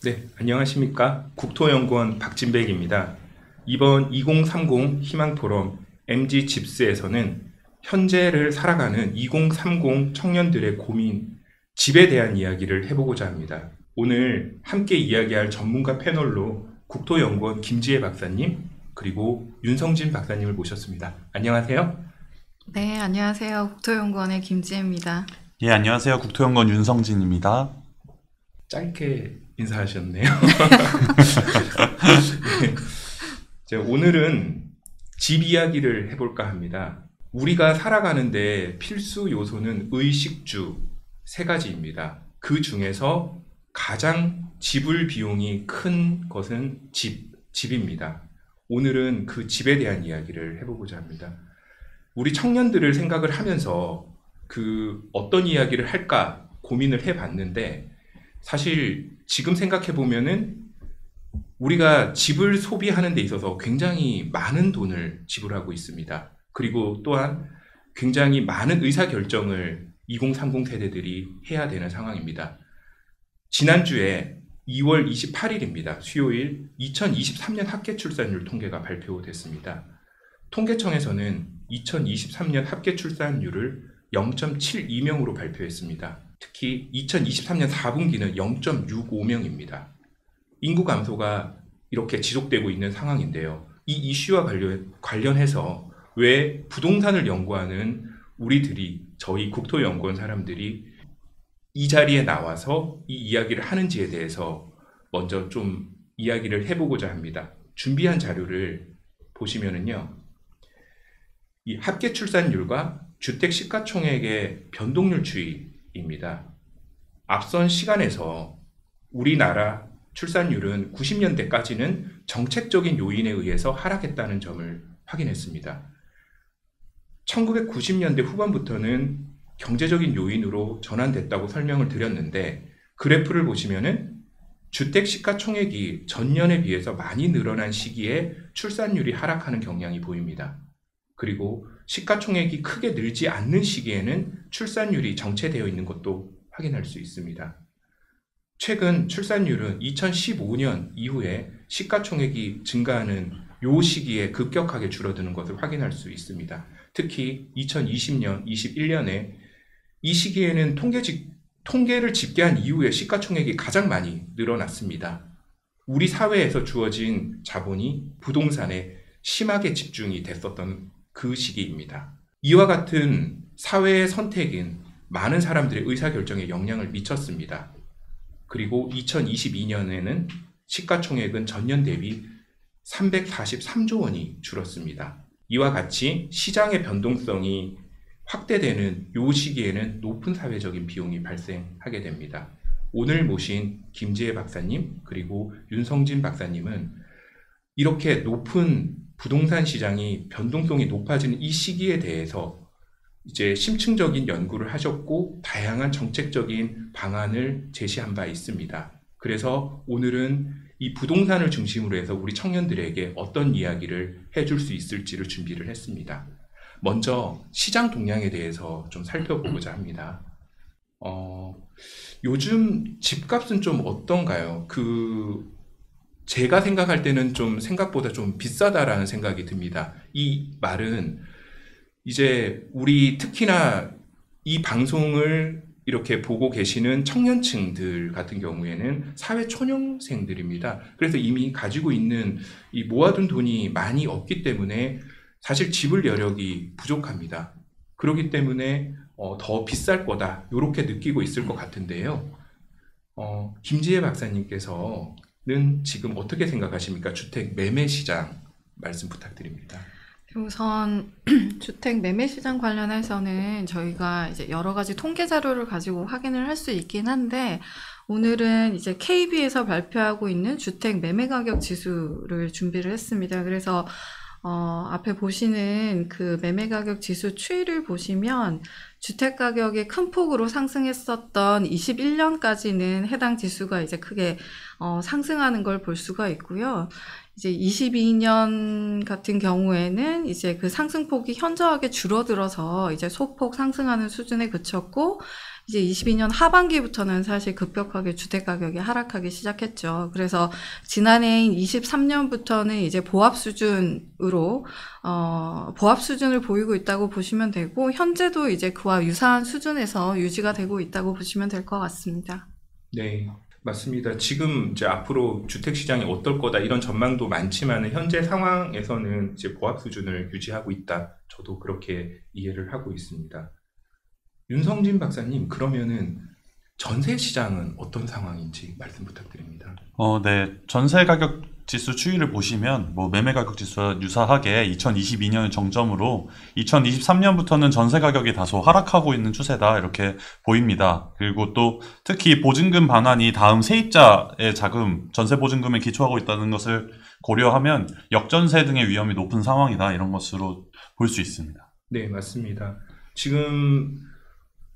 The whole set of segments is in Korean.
네, 안녕하십니까. 국토연구원 박진백입니다. 이번 2030 희망포럼 MG집스에서는 현재를 살아가는 2030 청년들의 고민, 집에 대한 이야기를 해보고자 합니다. 오늘 함께 이야기할 전문가 패널로 국토연구원 김지혜 박사님, 그리고 윤성진 박사님을 모셨습니다. 안녕하세요. 네, 안녕하세요. 국토연구원의 김지혜입니다. 예, 안녕하세요. 국토연구원 윤성진입니다. 짧게 인사하셨네요. 네. 오늘은 집 이야기를 해볼까 합니다. 우리가 살아가는데 필수 요소는 의식주 세 가지입니다. 그 중에서 가장 지불 비용이 큰 것은 집입니다. 오늘은 그 집에 대한 이야기를 해보고자 합니다. 우리 청년들을 생각을 하면서 어떤 이야기를 할까 고민을 해봤는데, 사실 지금 생각해보면은 우리가 집을 소비하는 데 있어서 굉장히 많은 돈을 지불하고 있습니다. 그리고 또한 굉장히 많은 의사결정을 2030 세대들이 해야 되는 상황입니다. 지난주에 2월 28일입니다. 수요일 2023년 합계 출산율 통계가 발표됐습니다. 통계청에서는 2023년 합계 출산율을 0.72명으로 발표했습니다. 특히 2023년 4분기는 0.65명입니다. 인구 감소가 이렇게 지속되고 있는 상황인데요. 이 이슈와 관련해서 왜 부동산을 연구하는 저희 국토연구원 사람들이 이 자리에 나와서 이 이야기를 하는지에 대해서 먼저 좀 이야기를 해보고자 합니다. 준비한 자료를 보시면은요, 이 합계 출산율과 주택 시가총액의 변동률 추이입니다. 앞선 시간에서 우리나라 출산율은 90년대까지는 정책적인 요인에 의해서 하락했다는 점을 확인했습니다. 1990년대 후반부터는 경제적인 요인으로 전환됐다고 설명을 드렸는데, 그래프를 보시면은 주택 시가총액이 전년에 비해서 많이 늘어난 시기에 출산율이 하락하는 경향이 보입니다. 그리고 시가총액이 크게 늘지 않는 시기에는 출산율이 정체되어 있는 것도 확인할 수 있습니다. 최근 출산율은 2015년 이후에 시가총액이 증가하는 이 시기에 급격하게 줄어드는 것을 확인할 수 있습니다. 특히 2020년, 21년에 이 시기에는 통계를 집계한 이후에 시가총액이 가장 많이 늘어났습니다. 우리 사회에서 주어진 자본이 부동산에 심하게 집중이 됐었던 그 시기입니다. 이와 같은 사회의 선택은 많은 사람들의 의사결정에 영향을 미쳤습니다. 그리고 2022년에는 시가총액은 전년 대비 343조 원이 줄었습니다. 이와 같이 시장의 변동성이 확대되는 이 시기에는 높은 사회적인 비용이 발생하게 됩니다. 오늘 모신 김지혜 박사님 그리고 윤성진 박사님은 이렇게 높은 부동산 시장이 변동성이 높아지는 이 시기에 대해서 이제 심층적인 연구를 하셨고 다양한 정책적인 방안을 제시한 바 있습니다. 그래서 오늘은 이 부동산을 중심으로 해서 우리 청년들에게 어떤 이야기를 해줄 수 있을지를 준비를 했습니다. 먼저 시장 동향에 대해서 좀 살펴보고자 합니다. 요즘 집값은 좀 어떤가요? 제가 생각할 때는 좀 생각보다 좀 비싸다라는 생각이 듭니다. 이 말은 이제 우리 특히나 이 방송을 이렇게 보고 계시는 청년층들 같은 경우에는 사회 초년생들입니다. 그래서 이미 가지고 있는 이 모아둔 돈이 많이 없기 때문에 사실 지불 여력이 부족합니다. 그렇기 때문에 더 비쌀 거다 이렇게 느끼고 있을 것 같은데요. 김지혜 박사님께서는 지금 어떻게 생각하십니까? 주택 매매 시장 말씀 부탁드립니다. 우선 주택 매매 시장 관련해서는 저희가 이제 여러 가지 통계 자료를 가지고 확인을 할 수 있긴 한데, 오늘은 이제 KB에서 발표하고 있는 주택 매매 가격 지수를 준비를 했습니다. 그래서 앞에 보시는 그 매매 가격 지수 추이를 보시면 주택 가격이 큰 폭으로 상승했었던 21년까지는 해당 지수가 이제 크게 상승하는 걸 볼 수가 있고요. 이제 22년 같은 경우에는 이제 그 상승폭이 현저하게 줄어들어서 이제 소폭 상승하는 수준에 그쳤고, 이제 22년 하반기부터는 사실 급격하게 주택 가격이 하락하기 시작했죠. 그래서 지난해인 23년부터는 이제 보합 수준으로 보합 수준을 보이고 있다고 보시면 되고, 현재도 이제 그와 유사한 수준에서 유지가 되고 있다고 보시면 될 것 같습니다. 네, 맞습니다. 지금 이제 앞으로 주택 시장이 어떨 거다 이런 전망도 많지만 현재 상황에서는 이제 보합 수준을 유지하고 있다. 저도 그렇게 이해를 하고 있습니다. 윤성진 박사님, 그러면은 전세 시장은 어떤 상황인지 말씀 부탁드립니다. 네. 전세 가격 지수 추이를 보시면 뭐 매매 가격 지수와 유사하게 2022년을 정점으로 2023년부터는 전세 가격이 다소 하락하고 있는 추세다 이렇게 보입니다. 그리고 또 특히 보증금 반환이 다음 세입자의 자금, 전세 보증금에 기초하고 있다는 것을 고려하면 역전세 등의 위험이 높은 상황이다 이런 것으로 볼 수 있습니다. 네, 맞습니다. 지금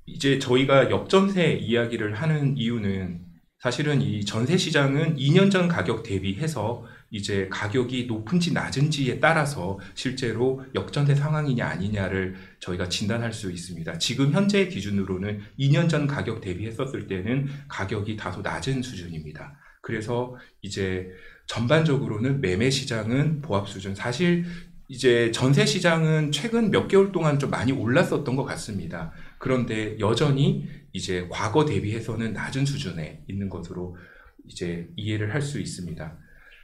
이제 저희가 역전세 이야기를 하는 이유는 사실은 이 전세 시장은 2년 전 가격 대비해서 이제 가격이 높은지 낮은지에 따라서 실제로 역전세 상황이냐 아니냐를 저희가 진단할 수 있습니다. 지금 현재 기준으로는 2년 전 가격 대비했었을 때는 가격이 다소 낮은 수준입니다. 그래서 이제 전반적으로는 매매 시장은 보합 수준, 사실 이제 전세 시장은 최근 몇 개월 동안 좀 많이 올랐었던 것 같습니다. 그런데 여전히 이제 과거 대비해서는 낮은 수준에 있는 것으로 이제 이해를 할 수 있습니다.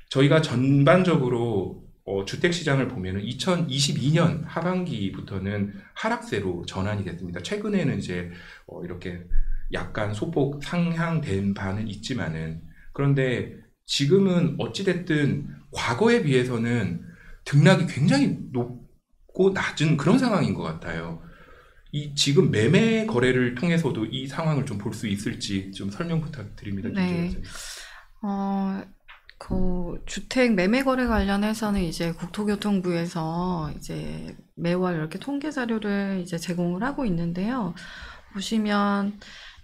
저희가 전반적으로 주택 시장을 보면은 2022년 하반기부터는 하락세로 전환이 됐습니다. 최근에는 이제 이렇게 약간 소폭 상향된 바는 있지만은, 그런데 지금은 어찌됐든 과거에 비해서는 등락이 굉장히 높고 낮은 그런 상황인 것 같아요. 이 지금 매매 거래를 통해서도 이 상황을 좀 볼 수 있을지 좀 설명 부탁드립니다. 네. 그 주택 매매 거래 관련해서는 이제 국토교통부에서 이제 매월 이렇게 통계 자료를 이제 제공을 하고 있는데요. 보시면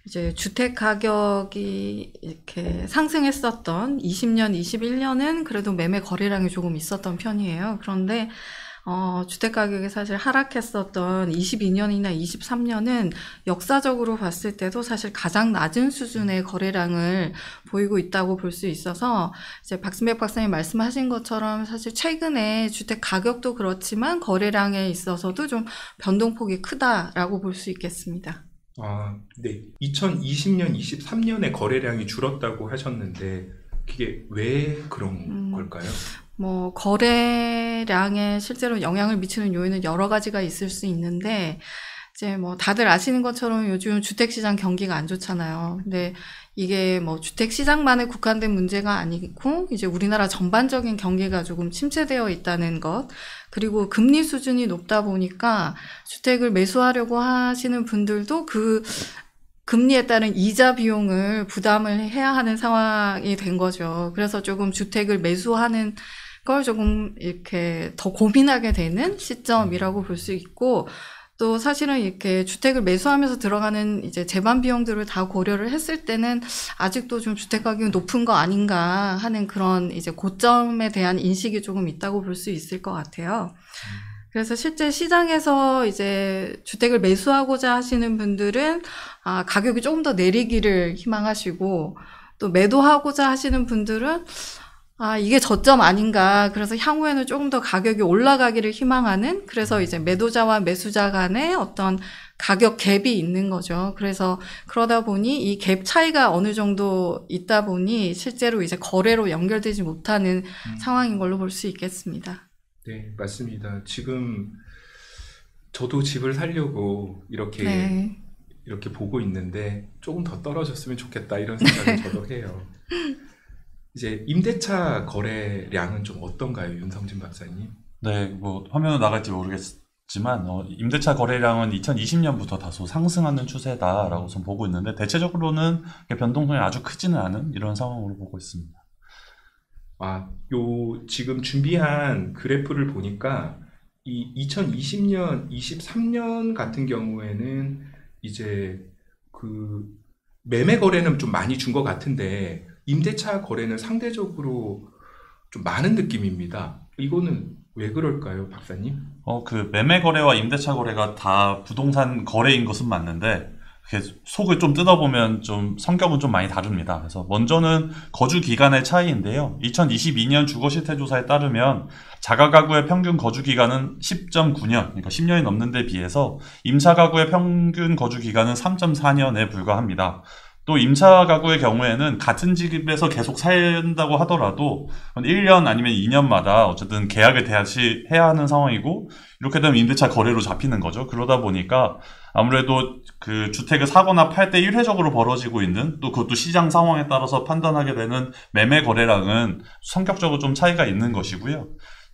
이제 주택 가격이 이렇게 상승했었던 20년, 21년은 그래도 매매 거래량이 조금 있었던 편이에요. 그런데 주택 가격이 사실 하락했었던 22년이나 23년은 역사적으로 봤을 때도 사실 가장 낮은 수준의 거래량을 보이고 있다고 볼 수 있어서, 이제 박순백 박사님 말씀하신 것처럼 사실 최근에 주택 가격도 그렇지만 거래량에 있어서도 좀 변동폭이 크다라고 볼 수 있겠습니다. 네. 2020년, 23년에 거래량이 줄었다고 하셨는데 그게 왜 그런 걸까요? 뭐 거래량에 실제로 영향을 미치는 요인은 여러 가지가 있을 수 있는데, 이제 뭐 다들 아시는 것처럼 요즘 주택 시장 경기가 안 좋잖아요. 근데 이게 뭐 주택 시장만에 국한된 문제가 아니고 이제 우리나라 전반적인 경기가 조금 침체되어 있다는 것, 그리고 금리 수준이 높다 보니까 주택을 매수하려고 하시는 분들도 그 금리에 따른 이자 비용을 부담을 해야 하는 상황이 된 거죠. 그래서 조금 주택을 매수하는 걸 조금 이렇게 더 고민하게 되는 시점이라고 볼 수 있고, 또 사실은 이렇게 주택을 매수하면서 들어가는 이제 재반 비용들을 다 고려를 했을 때는 아직도 좀 주택 가격이 높은 거 아닌가 하는 그런 이제 고점에 대한 인식이 조금 있다고 볼 수 있을 것 같아요. 그래서 실제 시장에서 이제 주택을 매수하고자 하시는 분들은 가격이 조금 더 내리기를 희망하시고, 또 매도하고자 하시는 분들은 이게 저점 아닌가, 그래서 향후에는 조금 더 가격이 올라가기를 희망하는, 그래서 이제 매도자와 매수자 간의 어떤 가격 갭이 있는 거죠. 그래서 그러다 보니 이 갭 차이가 어느 정도 있다 보니 실제로 이제 거래로 연결되지 못하는 상황인 걸로 볼 수 있겠습니다. 네, 맞습니다. 지금 저도 집을 사려고 이렇게 네. 이렇게 보고 있는데 조금 더 떨어졌으면 좋겠다 이런 생각을 저도 해요. 이제 임대차 거래량은 좀 어떤가요, 윤성진 박사님? 네, 뭐 화면으로 나갈지 모르겠지만 임대차 거래량은 2020년부터 다소 상승하는 추세다라고 좀 보고 있는데, 대체적으로는 변동성이 아주 크지는 않은 이런 상황으로 보고 있습니다. 지금 준비한 그래프를 보니까 이 2020년, 23년 같은 경우에는 이제 그 매매 거래는 좀 많이 준 것 같은데 임대차 거래는 상대적으로 좀 많은 느낌입니다. 이거는 왜 그럴까요, 박사님? 그 매매 거래와 임대차 거래가 다 부동산 거래인 것은 맞는데, 이렇게 속을 좀 뜯어보면 좀 성격은 좀 많이 다릅니다. 그래서 먼저는 거주 기간의 차이인데요. 2022년 주거실태조사에 따르면 자가가구의 평균 거주 기간은 10.9년, 그러니까 10년이 넘는 데 비해서 임차가구의 평균 거주 기간은 3.4년에 불과합니다. 또 임차가구의 경우에는 같은 집에서 계속 산다고 하더라도 1년 아니면 2년마다 어쨌든 계약을 다시 해야 하는 상황이고, 이렇게 되면 임대차 거래로 잡히는 거죠. 그러다 보니까 아무래도 그 주택을 사거나 팔 때 일회적으로 벌어지고 있는, 또 그것도 시장 상황에 따라서 판단하게 되는 매매 거래량은 성격적으로 좀 차이가 있는 것이고요.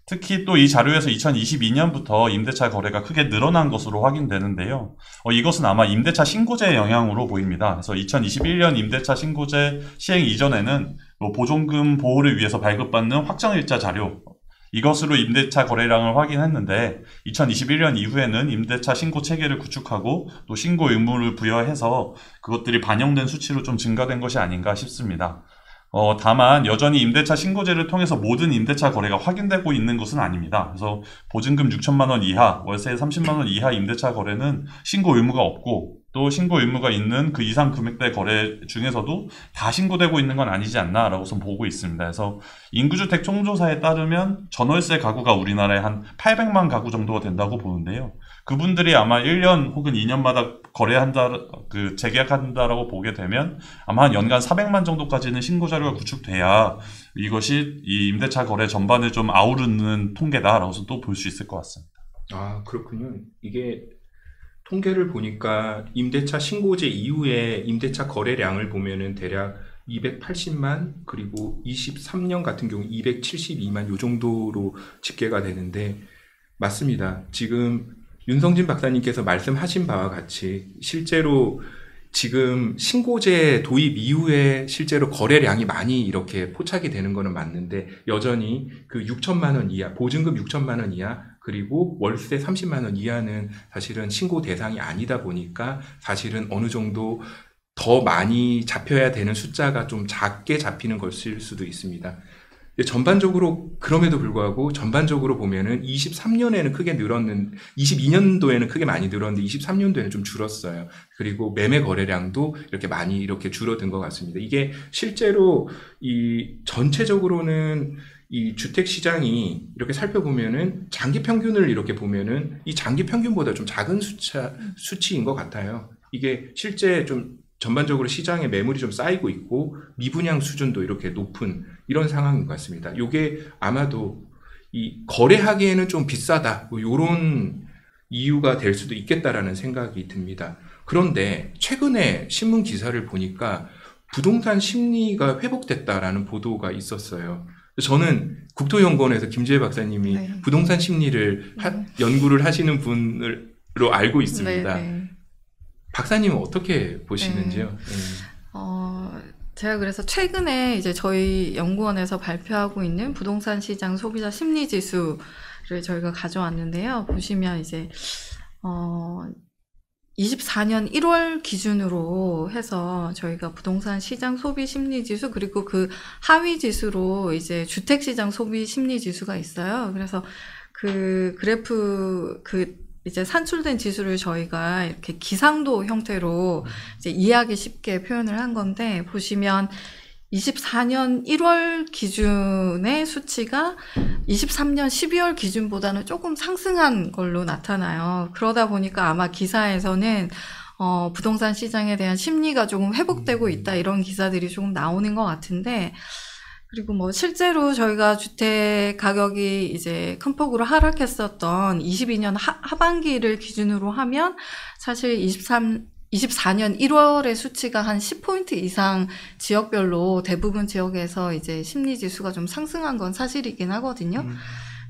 특히 또 이 자료에서 2022년부터 임대차 거래가 크게 늘어난 것으로 확인되는데요. 이것은 아마 임대차 신고제의 영향으로 보입니다. 그래서 2021년 임대차 신고제 시행 이전에는 보존금 보호를 위해서 발급받는 확정일자 자료, 이것으로 임대차 거래량을 확인했는데 2021년 이후에는 임대차 신고 체계를 구축하고 또 신고 의무를 부여해서 그것들이 반영된 수치로 좀 증가된 것이 아닌가 싶습니다. 다만 여전히 임대차 신고제를 통해서 모든 임대차 거래가 확인되고 있는 것은 아닙니다. 그래서 보증금 6천만 원 이하, 월세 30만 원 이하 임대차 거래는 신고 의무가 없고, 또 신고 의무가 있는 그 이상 금액대 거래 중에서도 다 신고되고 있는 건 아니지 않나라고 좀 보고 있습니다. 그래서 인구주택 총조사에 따르면 전월세 가구가 우리나라에 한 800만 가구 정도가 된다고 보는데요. 그분들이 아마 1년 혹은 2년마다 재계약한다라고 보게 되면 아마 한 연간 400만 정도까지는 신고 자료가 구축돼야 이것이 이 임대차 거래 전반을 좀 아우르는 통계다라고 또 볼 수 있을 것 같습니다. 아, 그렇군요. 이게 통계를 보니까 임대차 신고제 이후에 임대차 거래량을 보면은 대략 280만, 그리고 23년 같은 경우 272만 요 정도로 집계가 되는데, 맞습니다. 지금 윤성진 박사님께서 말씀하신 바와 같이 실제로 지금 신고제 도입 이후에 실제로 거래량이 많이 이렇게 포착이 되는 거는 맞는데, 여전히 그 6천만 원 이하, 보증금 6천만 원 이하, 그리고 월세 30만 원 이하는 사실은 신고 대상이 아니다 보니까 사실은 어느 정도 더 많이 잡혀야 되는 숫자가 좀 작게 잡히는 것일 수도 있습니다. 전반적으로, 그럼에도 불구하고 전반적으로 보면은 23년에는 크게 늘었는, 22년도에는 크게 많이 늘었는데 23년도에는 좀 줄었어요. 그리고 매매 거래량도 이렇게 많이 이렇게 줄어든 것 같습니다. 이게 실제로 이 전체적으로는 이 주택 시장이 이렇게 살펴보면은 장기 평균을 이렇게 보면은 이 장기 평균보다 좀 작은 수치인 것 같아요. 이게 실제 좀 전반적으로 시장에 매물이 좀 쌓이고 있고 미분양 수준도 이렇게 높은 이런 상황인 것 같습니다. 이게 아마도 이 거래하기에는 좀 비싸다, 뭐 이런 이유가 될 수도 있겠다라는 생각이 듭니다. 그런데 최근에 신문 기사를 보니까 부동산 심리가 회복됐다라는 보도가 있었어요. 저는 국토연구원에서 김재회 박사님이 네. 부동산 심리를 연구를 하시는 분으로 알고 있습니다. 네. 박사님은 어떻게 보시는지요? 네. 제가 그래서 최근에 이제 저희 연구원에서 발표하고 있는 부동산 시장 소비자 심리 지수를 저희가 가져왔는데요. 보시면 이제 24년 1월 기준으로 해서 저희가 부동산 시장 소비 심리 지수, 그리고 그 하위 지수로 이제 주택 시장 소비 심리 지수가 있어요. 그래서 그 그래프, 이제 산출된 지수를 저희가 이렇게 기상도 형태로 이제 이해하기 쉽게 표현을 한 건데, 보시면 24년 1월 기준의 수치가 23년 12월 기준보다는 조금 상승한 걸로 나타나요. 그러다 보니까 아마 기사에서는 부동산 시장에 대한 심리가 조금 회복되고 있다, 이런 기사들이 조금 나오는 것 같은데, 그리고 뭐 실제로 저희가 주택 가격이 이제 큰 폭으로 하락했었던 22년 하반기를 기준으로 하면 사실 24년 1월의 수치가 한 10포인트 이상 지역별로 대부분 지역에서 이제 심리 지수가 좀 상승한 건 사실이긴 하거든요.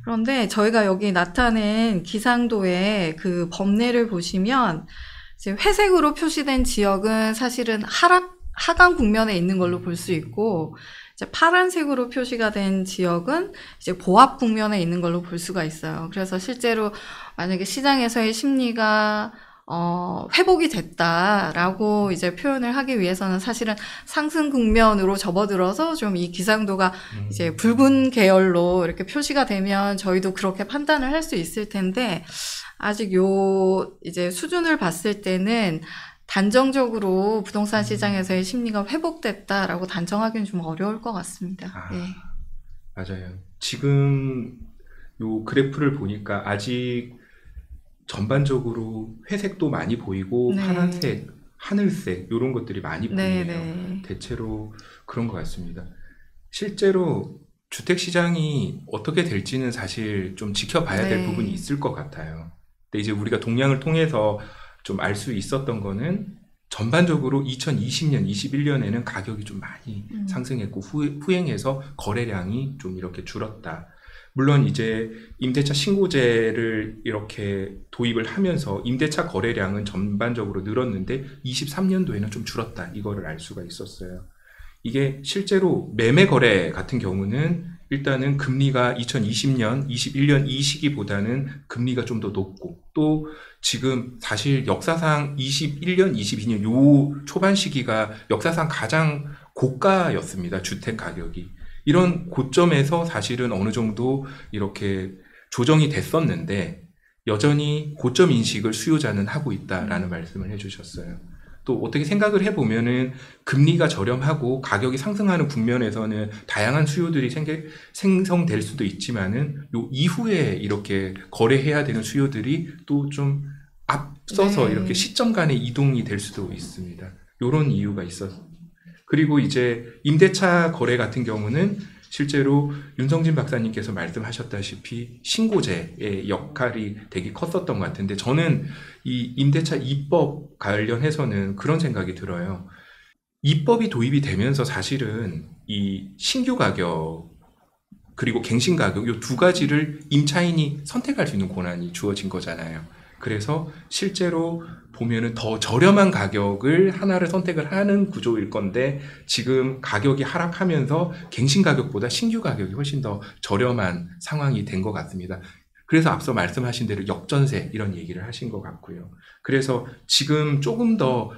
그런데 저희가 여기 나타낸 기상도의 그 범례를 보시면 이제 회색으로 표시된 지역은 사실은 하강 국면에 있는 걸로 볼 수 있고, 이제 파란색으로 표시가 된 지역은 이제 보합 국면에 있는 걸로 볼 수가 있어요. 그래서 실제로 만약에 시장에서의 심리가 회복이 됐다라고 이제 표현을 하기 위해서는 사실은 상승 국면으로 접어들어서 좀 이 기상도가 이제 붉은 계열로 이렇게 표시가 되면 저희도 그렇게 판단을 할 수 있을 텐데 아직 요 이제 수준을 봤을 때는 단정적으로 부동산 시장에서의 심리가 회복됐다라고 단정하기는 좀 어려울 것 같습니다. 네. 맞아요. 지금 요 그래프를 보니까 아직 전반적으로 회색도 많이 보이고 네. 파란색, 하늘색 이런 것들이 많이 보이네요. 네. 대체로 그런 것 같습니다. 실제로 주택 시장이 어떻게 될지는 사실 좀 지켜봐야 될 네. 부분이 있을 것 같아요. 근데 이제 우리가 동향을 통해서 좀 알 수 있었던 거는 전반적으로 2020년, 21년에는 가격이 좀 많이 상승했고 후행해서 거래량이 좀 이렇게 줄었다. 물론 이제 임대차 신고제를 이렇게 도입을 하면서 임대차 거래량은 전반적으로 늘었는데 23년도에는 좀 줄었다. 이거를 알 수가 있었어요. 이게 실제로 매매 거래 같은 경우는 일단은 금리가 2020년, 21년 이 시기보다는 금리가 좀 더 높고 또 지금 사실 역사상 21년, 22년 요 초반 시기가 역사상 가장 고가였습니다. 주택 가격이. 이런 고점에서 사실은 어느 정도 이렇게 조정이 됐었는데 여전히 고점 인식을 수요자는 하고 있다라는 말씀을 해주셨어요. 또 어떻게 생각을 해보면은 금리가 저렴하고 가격이 상승하는 국면에서는 다양한 수요들이 생성될 수도 있지만은 요 이후에 이렇게 거래해야 되는 수요들이 또 좀 앞서서 네. 이렇게 시점 간의 이동이 될 수도 있습니다. 요런 이유가 있어서. 그리고 이제 임대차 거래 같은 경우는 실제로 윤성진 박사님께서 말씀하셨다시피 신고제의 역할이 되게 컸었던 것 같은데 저는 이 임대차 입법 관련해서는 그런 생각이 들어요. 입법이 도입이 되면서 사실은 이 신규 가격 그리고 갱신 가격 이 두 가지를 임차인이 선택할 수 있는 권한이 주어진 거잖아요. 그래서 실제로 보면은 더 저렴한 가격을 하나를 선택을 하는 구조일 건데 지금 가격이 하락하면서 갱신 가격보다 신규 가격이 훨씬 더 저렴한 상황이 된 것 같습니다. 그래서 앞서 말씀하신 대로 역전세 이런 얘기를 하신 것 같고요. 그래서 지금 조금 더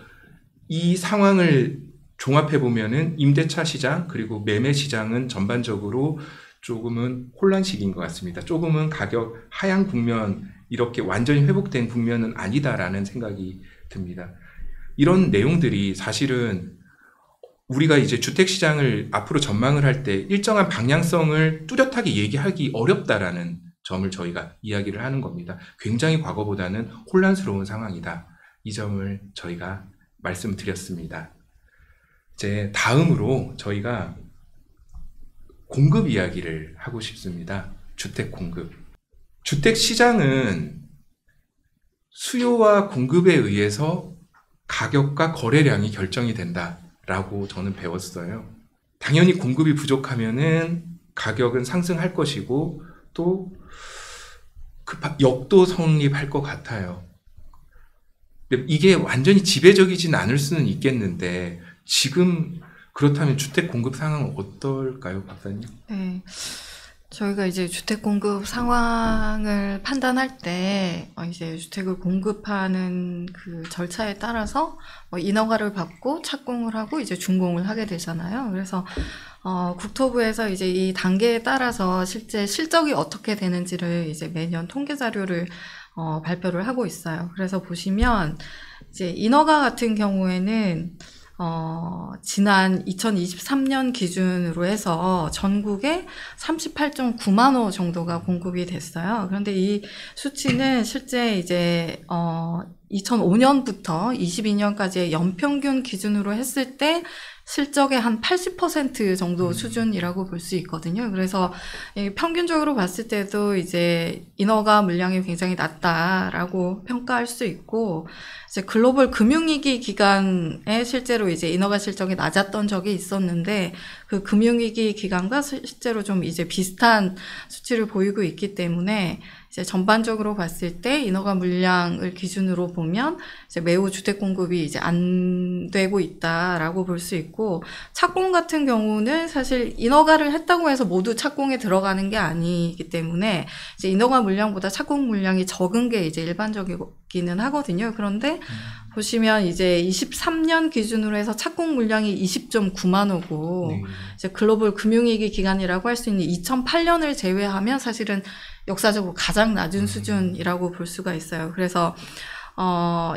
이 상황을 종합해 보면은 임대차 시장 그리고 매매 시장은 전반적으로 조금은 혼란식인 것 같습니다. 조금은 가격 하향 국면 이렇게 완전히 회복된 국면은 아니다라는 생각이 듭니다. 이런 내용들이 사실은 우리가 이제 주택시장을 앞으로 전망을 할 때 일정한 방향성을 뚜렷하게 얘기하기 어렵다라는 점을 저희가 이야기를 하는 겁니다. 굉장히 과거보다는 혼란스러운 상황이다. 이 점을 저희가 말씀드렸습니다. 이제 다음으로 저희가 공급 이야기를 하고 싶습니다. 주택 공급. 주택 시장은 수요와 공급에 의해서 가격과 거래량이 결정이 된다라고 저는 배웠어요. 당연히 공급이 부족하면은 가격은 상승할 것이고 또 역도 성립할 것 같아요. 근데 이게 완전히 지배적이진 않을 수는 있겠는데 지금 그렇다면 주택 공급 상황은 어떨까요, 박사님? 네. 저희가 이제 주택 공급 상황을 판단할 때 이제 주택을 공급하는 그 절차에 따라서 인허가를 받고 착공을 하고 이제 준공을 하게 되잖아요. 그래서 국토부에서 이제 이 단계에 따라서 실제 실적이 어떻게 되는지를 이제 매년 통계 자료를 발표를 하고 있어요. 그래서 보시면 이제 인허가 같은 경우에는 지난 2023년 기준으로 해서 전국에 38.9만 호 정도가 공급이 됐어요. 그런데 이 수치는 실제 이제 2005년부터 22년까지의 연평균 기준으로 했을 때 실적의 한 80% 정도 수준이라고 볼 수 있거든요. 그래서 평균적으로 봤을 때도 이제 인허가 물량이 굉장히 낮다라고 평가할 수 있고, 이제 글로벌 금융위기 기간에 실제로 이제 인허가 실적이 낮았던 적이 있었는데, 그 금융위기 기간과 실제로 좀 이제 비슷한 수치를 보이고 있기 때문에 이제 전반적으로 봤을 때 인허가 물량을 기준으로 보면 이제 매우 주택 공급이 이제 안 되고 있다라고 볼 수 있고, 착공 같은 경우는 사실 인허가를 했다고 해서 모두 착공에 들어가는 게 아니기 때문에 이제 인허가 물량보다 착공 물량이 적은 게 이제 일반적이기 있기는 하거든요. 그런데 보시면 이제 23년 기준으로 해서 착공 물량이 20.9만 호고 네. 이제 글로벌 금융위기 기간이라고 할 수 있는 2008년을 제외하면 사실은 역사적으로 가장 낮은 수준이라고 볼 수가 있어요. 그래서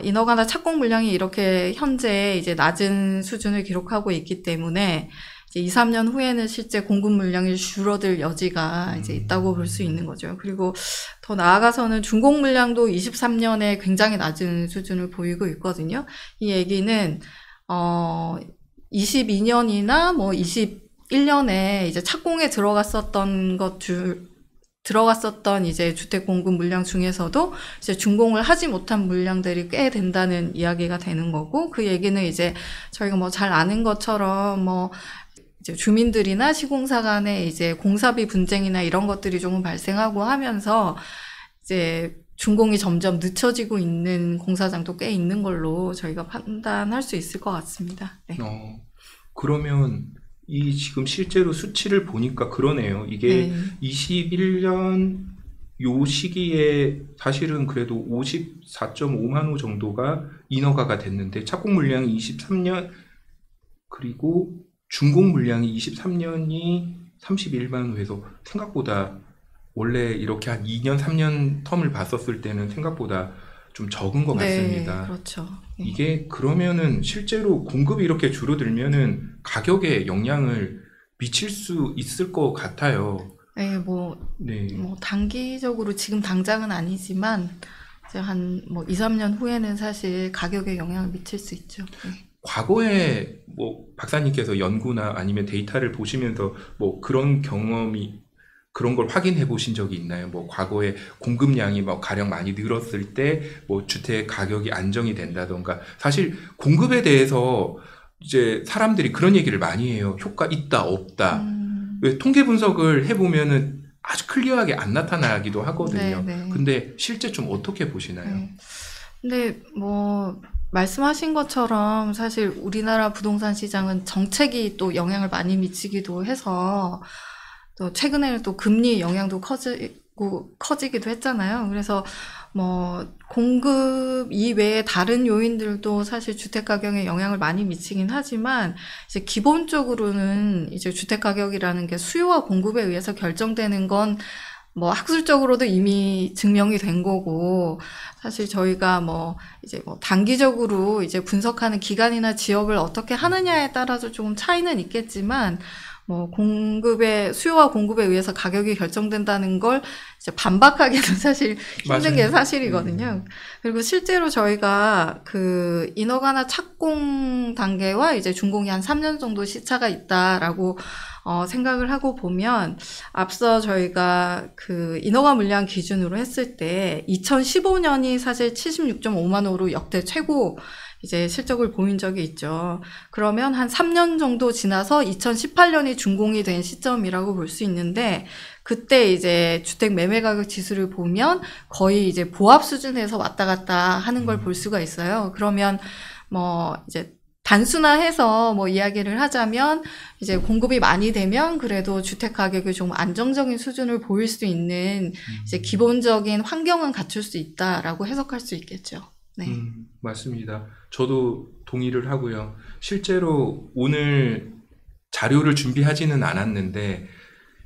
인허가나 착공 물량이 이렇게 현재 이제 낮은 수준을 기록하고 있기 때문에 이제 2, 3년 후에는 실제 공급 물량이 줄어들 여지가 이제 있다고 볼 수 있는 거죠. 그리고 더 나아가서는 준공 물량도 23년에 굉장히 낮은 수준을 보이고 있거든요. 이 얘기는 22년이나 뭐 21년에 이제 착공에 들어갔었던 이제 주택 공급 물량 중에서도 이제 준공을 하지 못한 물량들이 꽤 된다는 이야기가 되는 거고, 그 얘기는 이제 저희가 뭐 잘 아는 것처럼 뭐 이제 주민들이나 시공사 간에 이제 공사비 분쟁이나 이런 것들이 조금 발생하고 하면서 이제 준공이 점점 늦춰지고 있는 공사장도 꽤 있는 걸로 저희가 판단할 수 있을 것 같습니다. 네. 그러면 이 지금 실제로 수치를 보니까 그러네요. 이게 네. 21년 요 시기에 사실은 그래도 54.5만 호 정도가 인허가가 됐는데 착공 물량이 23년 그리고 준공 물량이 23년이 31만 호에서 생각보다 원래 이렇게 한 2년, 3년 텀을 봤었을 때는 생각보다 좀 적은 것 같습니다. 네, 그렇죠. 네. 이게 그러면은 실제로 공급이 이렇게 줄어들면은 가격에 영향을 미칠 수 있을 것 같아요. 네, 뭐 단기적으로 지금 당장은 아니지만 이제 한 뭐 2, 3년 후에는 사실 가격에 영향을 미칠 수 있죠. 네. 과거에 뭐 박사님께서 연구나 아니면 데이터를 보시면서 뭐 그런 경험이 그런 걸 확인해 보신 적이 있나요? 뭐 과거에 공급량이 뭐 가령 많이 늘었을 때 뭐 주택 가격이 안정이 된다던가. 사실 공급에 대해서 이제 사람들이 그런 얘기를 많이 해요. 효과 있다 없다. 왜 통계 분석을 해보면은 아주 클리어하게 안 나타나기도 하거든요. 네. 근데 실제 좀 어떻게 보시나요? 네. 근데 뭐 말씀하신 것처럼 사실 우리나라 부동산 시장은 정책이 또 영향을 많이 미치기도 해서 또 최근에는 또 금리 영향도 커지기도 했잖아요. 그래서 뭐 공급 이외에 다른 요인들도 사실 주택 가격에 영향을 많이 미치긴 하지만 이제 기본적으로는 이제 주택 가격이라는 게 수요와 공급에 의해서 결정되는 건 뭐 학술적으로도 이미 증명이 된 거고, 사실 저희가 뭐 이제 뭐 단기적으로 이제 분석하는 기간이나 지역을 어떻게 하느냐에 따라서 조금 차이는 있겠지만, 뭐 수요와 공급에 의해서 가격이 결정된다는 걸 이제 반박하기는 사실 힘든 게 사실이거든요. 그리고 실제로 저희가 그 인허가나 착공 단계와 이제 준공이 한 3년 정도 시차가 있다라고 생각을 하고 보면, 앞서 저희가 그 인허가 물량 기준으로 했을 때 2015년이 사실 76.5만 호로 역대 최고 이제 실적을 보인 적이 있죠. 그러면 한 3년 정도 지나서 2018년이 준공이 된 시점이라고 볼 수 있는데, 그때 이제 주택 매매 가격 지수를 보면 거의 이제 보합 수준에서 왔다 갔다 하는 걸 볼 수가 있어요. 그러면 뭐 이제 단순화해서 뭐 이야기를 하자면 이제 공급이 많이 되면 그래도 주택 가격이 좀 안정적인 수준을 보일 수 있는 이제 기본적인 환경은 갖출 수 있다라고 해석할 수 있겠죠. 네. 맞습니다. 저도 동의를 하고요. 실제로 오늘 자료를 준비하지는 않았는데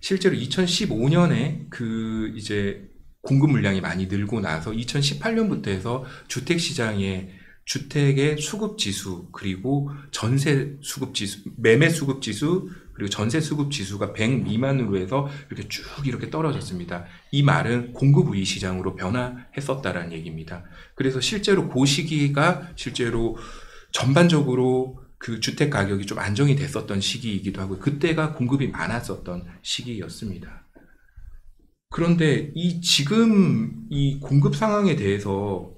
실제로 2015년에 그 이제 공급 물량이 많이 늘고 나서 2018년부터 해서 주택 시장에 주택의 수급 지수, 그리고 전세 수급 지수, 매매 수급 지수, 그리고 전세 수급 지수가 100 미만으로 해서 이렇게 쭉 이렇게 떨어졌습니다. 이 말은 공급 우위 시장으로 변화했었다라는 얘기입니다. 그래서 실제로 그 시기가 실제로 전반적으로 그 주택 가격이 좀 안정이 됐었던 시기이기도 하고, 그때가 공급이 많았었던 시기였습니다. 그런데 지금 이 공급 상황에 대해서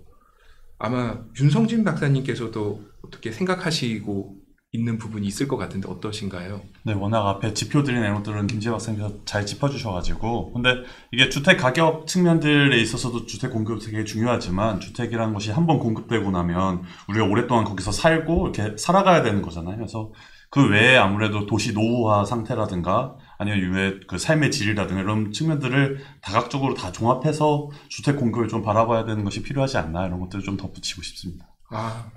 아마 윤성진 박사님께서도 어떻게 생각하시고 있는 부분이 있을 것 같은데 어떠신가요? 네, 워낙 앞에 지표들이 내는 것들은 김지혜 박사님께서 잘 짚어주셔가지고, 근데 이게 주택 가격 측면들에 있어서도 주택 공급이 되게 중요하지만, 주택이라는 것이 한번 공급되고 나면 우리가 오랫동안 거기서 살고 이렇게 살아가야 되는 거잖아요. 그래서 그 외에 아무래도 도시 노후화 상태라든가 아니면 유해 그 삶의 질이라든가 이런 측면들을 다각적으로 다 종합해서 주택 공급을 좀 바라봐야 되는 것이 필요하지 않나 이런 것들을 좀 덧붙이고 싶습니다. 아,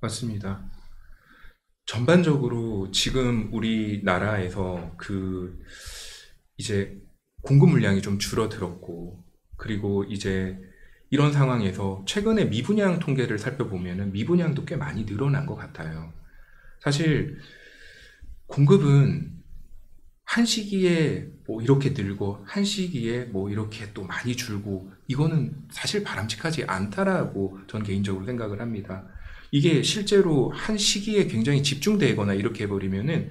맞습니다. 전반적으로 지금 우리나라에서 이제 공급 물량이 좀 줄어들었고, 그리고 이제 이런 상황에서 최근에 미분양 통계를 살펴보면은 미분양도 꽤 많이 늘어난 것 같아요. 사실 공급은 한 시기에 뭐 이렇게 늘고 한 시기에 뭐 이렇게 또 많이 줄고, 이거는 사실 바람직하지 않다라고 전 개인적으로 생각을 합니다. 이게 실제로 한 시기에 굉장히 집중되거나 이렇게 해버리면은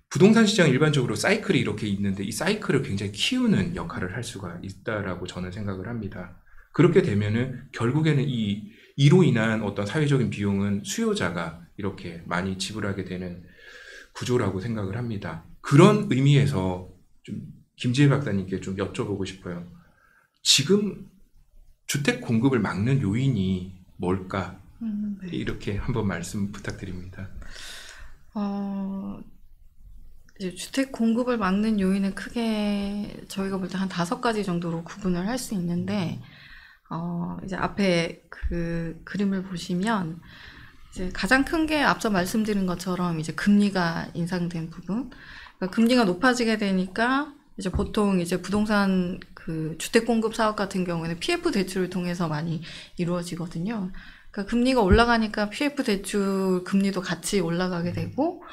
부동산 시장 일반적으로 사이클이 이렇게 있는데 이 사이클을 굉장히 키우는 역할을 할 수가 있다라고 저는 생각을 합니다. 그렇게 되면은 결국에는 이로 인한 어떤 사회적인 비용은 수요자가 이렇게 많이 지불하게 되는 구조라고 생각을 합니다. 그런 의미에서 좀 김지혜 박사님께 좀 여쭤보고 싶어요. 지금 주택 공급을 막는 요인이 뭘까? 네. 이렇게 한번 말씀 부탁드립니다. 이제 주택 공급을 막는 요인은 크게 저희가 볼 때 한 5가지 정도로 구분을 할 수 있는데, 이제 앞에 그 그림을 보시면 이제 가장 큰 게 앞서 말씀드린 것처럼 이제 금리가 인상된 부분. 그러니까 금리가 높아지게 되니까 이제 보통 이제 부동산 그 주택 공급 사업 같은 경우에는 PF 대출을 통해서 많이 이루어지거든요. 그러니까 금리가 올라가니까 PF 대출 금리도 같이 올라가게 되고,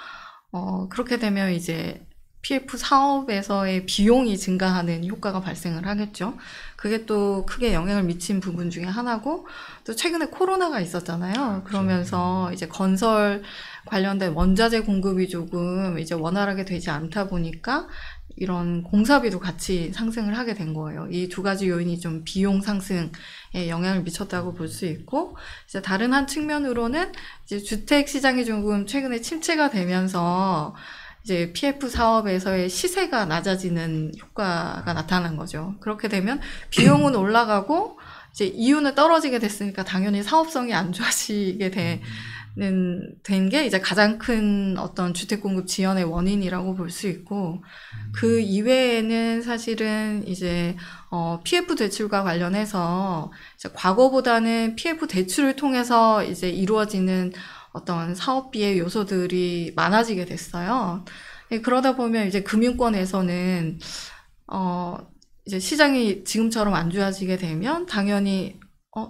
그렇게 되면 이제 PF 사업에서의 비용이 증가하는 효과가 발생을 하겠죠. 그게 또 크게 영향을 미친 부분 중에 하나고, 또 최근에 코로나가 있었잖아요. 그러면서 이제 건설 관련된 원자재 공급이 조금 이제 원활하게 되지 않다 보니까 이런 공사비도 같이 상승을 하게 된 거예요. 이 2가지 요인이 좀 비용 상승에 영향을 미쳤다고 볼 수 있고, 이제 다른 한 측면으로는 이제 주택 시장이 조금 최근에 침체가 되면서 이제 PF 사업에서의 시세가 낮아지는 효과가 나타난 거죠. 그렇게 되면 비용은 올라가고 이제 이윤은 떨어지게 됐으니까 당연히 사업성이 안 좋아지게 된 게 이제 가장 큰 어떤 주택 공급 지연의 원인이라고 볼 수 있고, 그 이외에는 사실은 이제 PF 대출과 관련해서 이제 과거보다는 PF 대출을 통해서 이제 이루어지는 어떤 사업비의 요소들이 많아지게 됐어요. 그러다 보면 이제 금융권에서는 이제 시장이 지금처럼 안 좋아지게 되면 당연히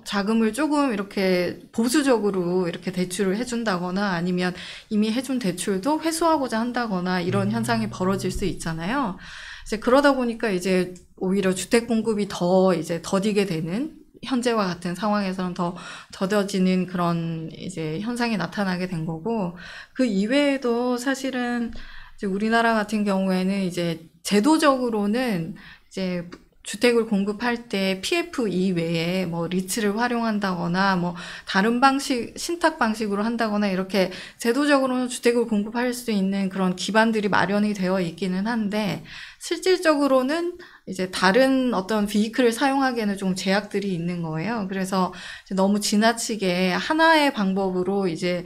자금을 조금 이렇게 보수적으로 이렇게 대출을 해준다거나 아니면 이미 해준 대출도 회수하고자 한다거나 이런 현상이 벌어질 수 있잖아요. 이제 그러다 보니까 이제 오히려 주택 공급이 더 이제 더디게 되는, 현재와 같은 상황에서는 더 더뎌지는 그런 이제 현상이 나타나게 된 거고, 그 이외에도 사실은 이제 우리나라 같은 경우에는 이제 제도적으로는 이제 주택을 공급할 때 PF 이외에 뭐 리츠를 활용한다거나 뭐 다른 방식, 신탁 방식으로 한다거나 이렇게 제도적으로는 주택을 공급할 수 있는 그런 기반들이 마련이 되어 있기는 한데, 실질적으로는 이제 다른 어떤 비이클을 사용하기에는 좀 제약들이 있는 거예요. 그래서 이제 너무 지나치게 하나의 방법으로 이제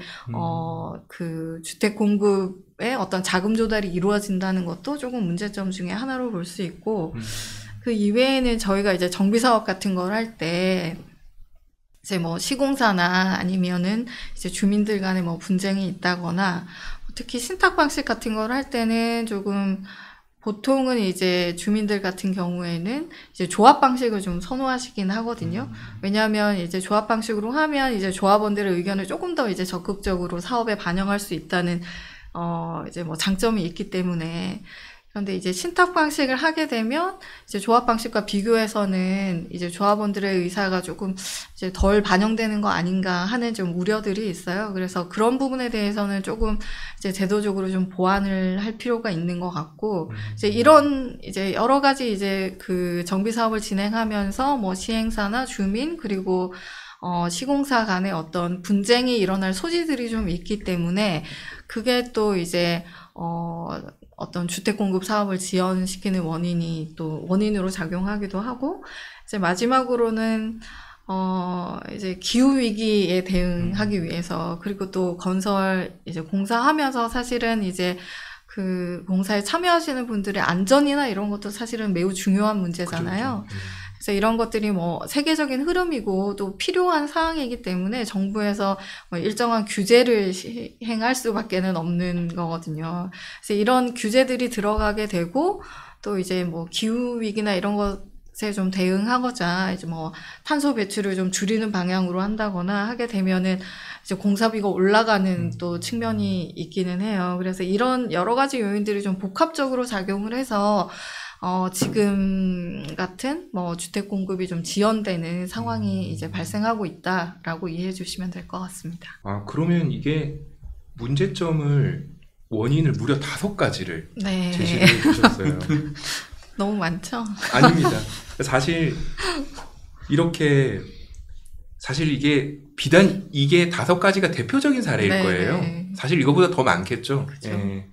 그 주택 공급의 어떤 자금 조달이 이루어진다는 것도 조금 문제점 중에 하나로 볼 수 있고, 그 이외에는 저희가 이제 정비 사업 같은 걸 할 때 이제 뭐 시공사나 아니면은 이제 주민들 간에 뭐 분쟁이 있다거나, 특히 신탁 방식 같은 걸 할 때는 조금 보통은 이제 주민들 같은 경우에는 이제 조합 방식을 좀 선호하시긴 하거든요. 왜냐하면 이제 조합 방식으로 하면 이제 조합원들의 의견을 조금 더 이제 적극적으로 사업에 반영할 수 있다는 이제 뭐 장점이 있기 때문에. 그런데 이제 신탁 방식을 하게 되면 이제 조합 방식과 비교해서는 이제 조합원들의 의사가 조금 이제 덜 반영되는 거 아닌가 하는 좀 우려들이 있어요. 그래서 그런 부분에 대해서는 조금 이제 제도적으로 좀 보완을 할 필요가 있는 것 같고, 이제 이런 이제 여러 가지 이제 그 정비 사업을 진행하면서 뭐 시행사나 주민 그리고 시공사 간의 어떤 분쟁이 일어날 소지들이 좀 있기 때문에 그게 또 이제 어떤 주택 공급 사업을 지연시키는 원인으로 작용하기도 하고, 이제 마지막으로는 이제 기후 위기에 대응하기 위해서, 그리고 또 건설 이제 공사하면서 사실은 이제 그 공사에 참여하시는 분들의 안전이나 이런 것도 사실은 매우 중요한 문제잖아요. 그죠. 그래서 이런 것들이 뭐 세계적인 흐름이고 또 필요한 사항이기 때문에 정부에서 뭐 일정한 규제를 시행할 수밖에는 없는 거거든요. 그래서 이런 규제들이 들어가게 되고 또 이제 뭐 기후 위기나 이런 것에 좀 대응하고자 이제 뭐 탄소 배출을 좀 줄이는 방향으로 한다거나 하게 되면은 이제 공사비가 올라가는 또 측면이 있기는 해요. 그래서 이런 여러 가지 요인들이 좀 복합적으로 작용을 해서 지금 같은 뭐 주택 공급이 좀 지연되는 상황이 이제 발생하고 있다라고 이해해 주시면 될 것 같습니다. 아, 그러면 이게 문제점을 원인을 무려 5가지를 네. 제시를 해주셨어요. 너무 많죠? 아닙니다. 사실 이렇게 사실 이게 비단 이게 5가지가 대표적인 사례일 네, 거예요. 네. 사실 이거보다 더 많겠죠. 그쵸. 예.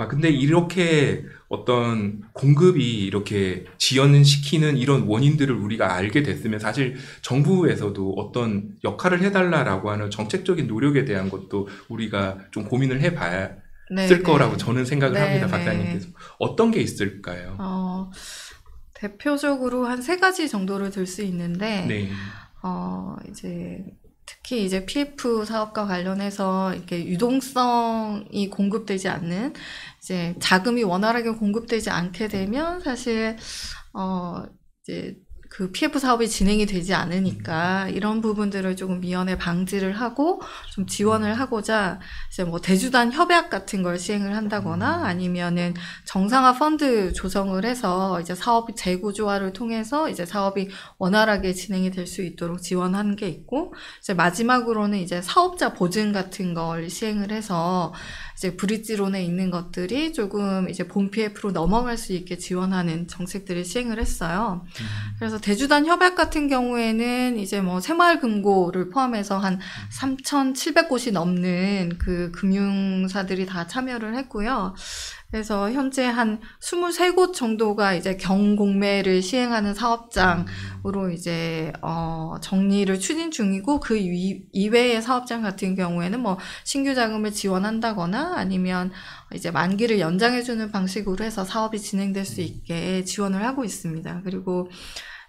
근데 이렇게 어떤 공급이 이렇게 지연시키는 이런 원인들을 우리가 알게 됐으면 사실 정부에서도 어떤 역할을 해달라라고 하는 정책적인 노력에 대한 것도 우리가 좀 고민을 해봐야 네, 쓸 네. 거라고 저는 생각을 네, 합니다. 네. 박사님께서. 어떤 게 있을까요? 대표적으로 한 3가지 정도를 들 수 있는데, 네. 이제 특히 이제 PF 사업과 관련해서 이렇게 유동성이 공급되지 않는 이제 자금이 원활하게 공급되지 않게 되면 사실 이제 그 PF 사업이 진행이 되지 않으니까 이런 부분들을 조금 미연에 방지를 하고 좀 지원을 하고자 이제 뭐 대주단 협약 같은 걸 시행을 한다거나 아니면은 정상화 펀드 조성을 해서 이제 사업 재구조화를 통해서 이제 사업이 원활하게 진행이 될 수 있도록 지원하는 게 있고, 이제 마지막으로는 이제 사업자 보증 같은 걸 시행을 해서 이제 브릿지론에 있는 것들이 조금 이제 본 PF로 넘어갈 수 있게 지원하는 정책들을 시행을 했어요. 그래서 대주단 협약 같은 경우에는 이제 뭐 새마을금고를 포함해서 한 3,700곳이 넘는 그 금융사들이 다 참여를 했고요. 그래서 현재 한 23곳 정도가 이제 경공매를 시행하는 사업장으로 이제 정리를 추진 중이고, 그 이외의 사업장 같은 경우에는 뭐 신규 자금을 지원한다거나 아니면 이제 만기를 연장해주는 방식으로 해서 사업이 진행될 수 있게 지원을 하고 있습니다. 그리고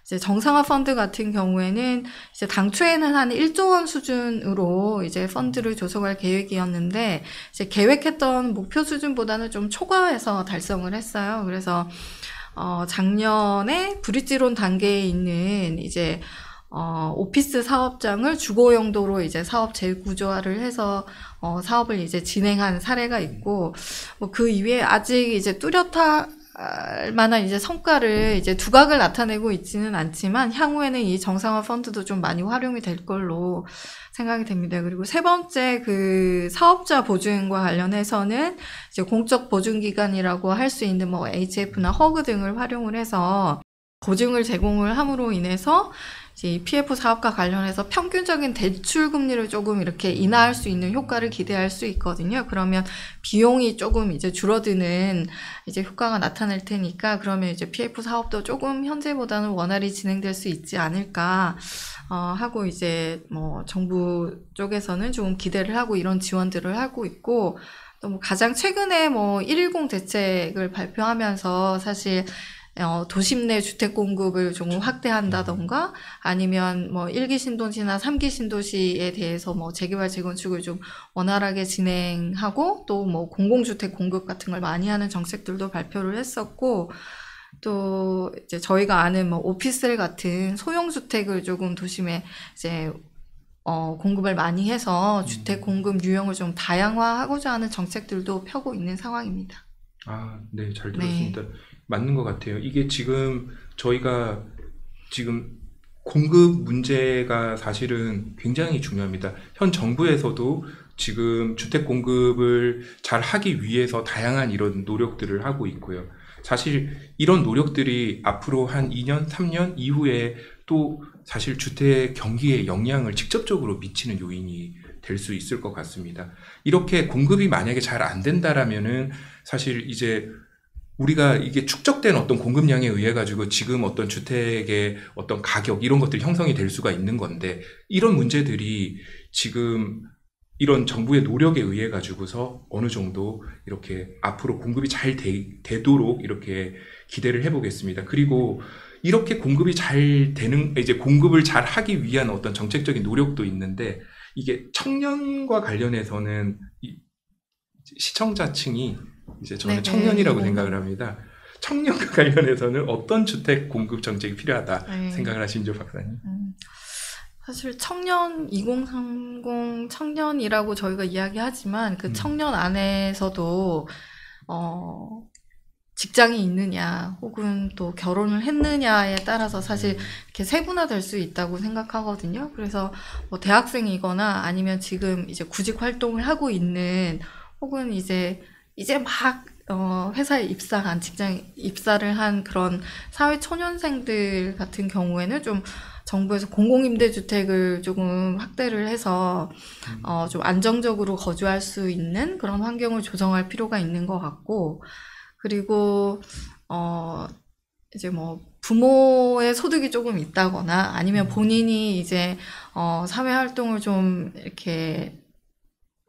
이제 정상화 펀드 같은 경우에는 이제 당초에는 한 1조 원 수준으로 이제 펀드를 조성할 계획이었는데 이제 계획했던 목표 수준보다는 좀 초과해서 달성을 했어요. 그래서 작년에 브릿지론 단계에 있는 이제 오피스 사업장을 주거 용도로 이제 사업 재구조화를 해서 사업을 이제 진행한 사례가 있고, 뭐 그 이외에 아직 이제 뚜렷할 만한 이제 성과를 이제 두각을 나타내고 있지는 않지만 향후에는 이 정상화 펀드도 좀 많이 활용이 될 걸로 생각이 됩니다. 그리고 3번째 그 사업자 보증과 관련해서는 이제 공적 보증기관이라고 할 수 있는 뭐 HF나 허그 등을 활용을 해서 보증을 제공을 함으로 인해서 이제 PF 사업과 관련해서 평균적인 대출 금리를 조금 이렇게 인하할 수 있는 효과를 기대할 수 있거든요. 그러면 비용이 조금 이제 줄어드는 이제 효과가 나타날 테니까, 그러면 이제 PF 사업도 조금 현재보다는 원활히 진행될 수 있지 않을까 하고 이제 뭐 정부 쪽에서는 조금 기대를 하고 이런 지원들을 하고 있고, 또 뭐 가장 최근에 뭐 110 대책을 발표하면서 사실 도심 내 주택 공급을 조금 확대한다던가 아니면 뭐 1기 신도시나 3기 신도시에 대해서 뭐 재개발 재건축을 좀 원활하게 진행하고 또 뭐 공공주택 공급 같은 걸 많이 하는 정책들도 발표를 했었고, 또 이제 저희가 아는 뭐 오피스텔 같은 소형 주택을 조금 도심에 이제 공급을 많이 해서 주택 공급 유형을 좀 다양화하고자 하는 정책들도 펴고 있는 상황입니다. 아, 네, 잘 들었습니다. 맞는 것 같아요. 이게 지금 저희가 지금 공급 문제가 사실은 굉장히 중요합니다. 현 정부에서도 지금 주택 공급을 잘 하기 위해서 다양한 이런 노력들을 하고 있고요. 사실 이런 노력들이 앞으로 한 2년, 3년 이후에 또 사실 주택 경기에 영향을 직접적으로 미치는 요인이 될 수 있을 것 같습니다. 이렇게 공급이 만약에 잘 안 된다라면은 사실 이제 우리가 이게 축적된 어떤 공급량에 의해 가지고 지금 어떤 주택의 어떤 가격 이런 것들이 형성이 될 수가 있는 건데, 이런 문제들이 지금 이런 정부의 노력에 의해 가지고서 어느 정도 이렇게 앞으로 공급이 잘 되도록 이렇게 기대를 해보겠습니다. 그리고 이렇게 공급이 잘 되는, 이제 공급을 잘 하기 위한 어떤 정책적인 노력도 있는데, 이게 청년과 관련해서는 시청자층이 이제 저는 네네. 청년이라고 생각을 합니다. 청년과 관련해서는 어떤 주택 공급 정책이 필요하다 네. 생각을 하시죠, 박사님? 사실 청년 2030 청년이라고 저희가 이야기하지만 그 청년 안에서도 직장이 있느냐 혹은 또 결혼을 했느냐에 따라서 사실 이렇게 세분화될 수 있다고 생각하거든요. 그래서 뭐 대학생이거나 아니면 지금 이제 구직 활동을 하고 있는 혹은 이제 막 회사에 입사한 직장 입사를 한 그런 사회 초년생들 같은 경우에는 좀 정부에서 공공임대주택을 조금 확대를 해서 좀 안정적으로 거주할 수 있는 그런 환경을 조성할 필요가 있는 것 같고, 그리고 이제 뭐 부모의 소득이 조금 있다거나 아니면 본인이 이제 사회 활동을 좀 이렇게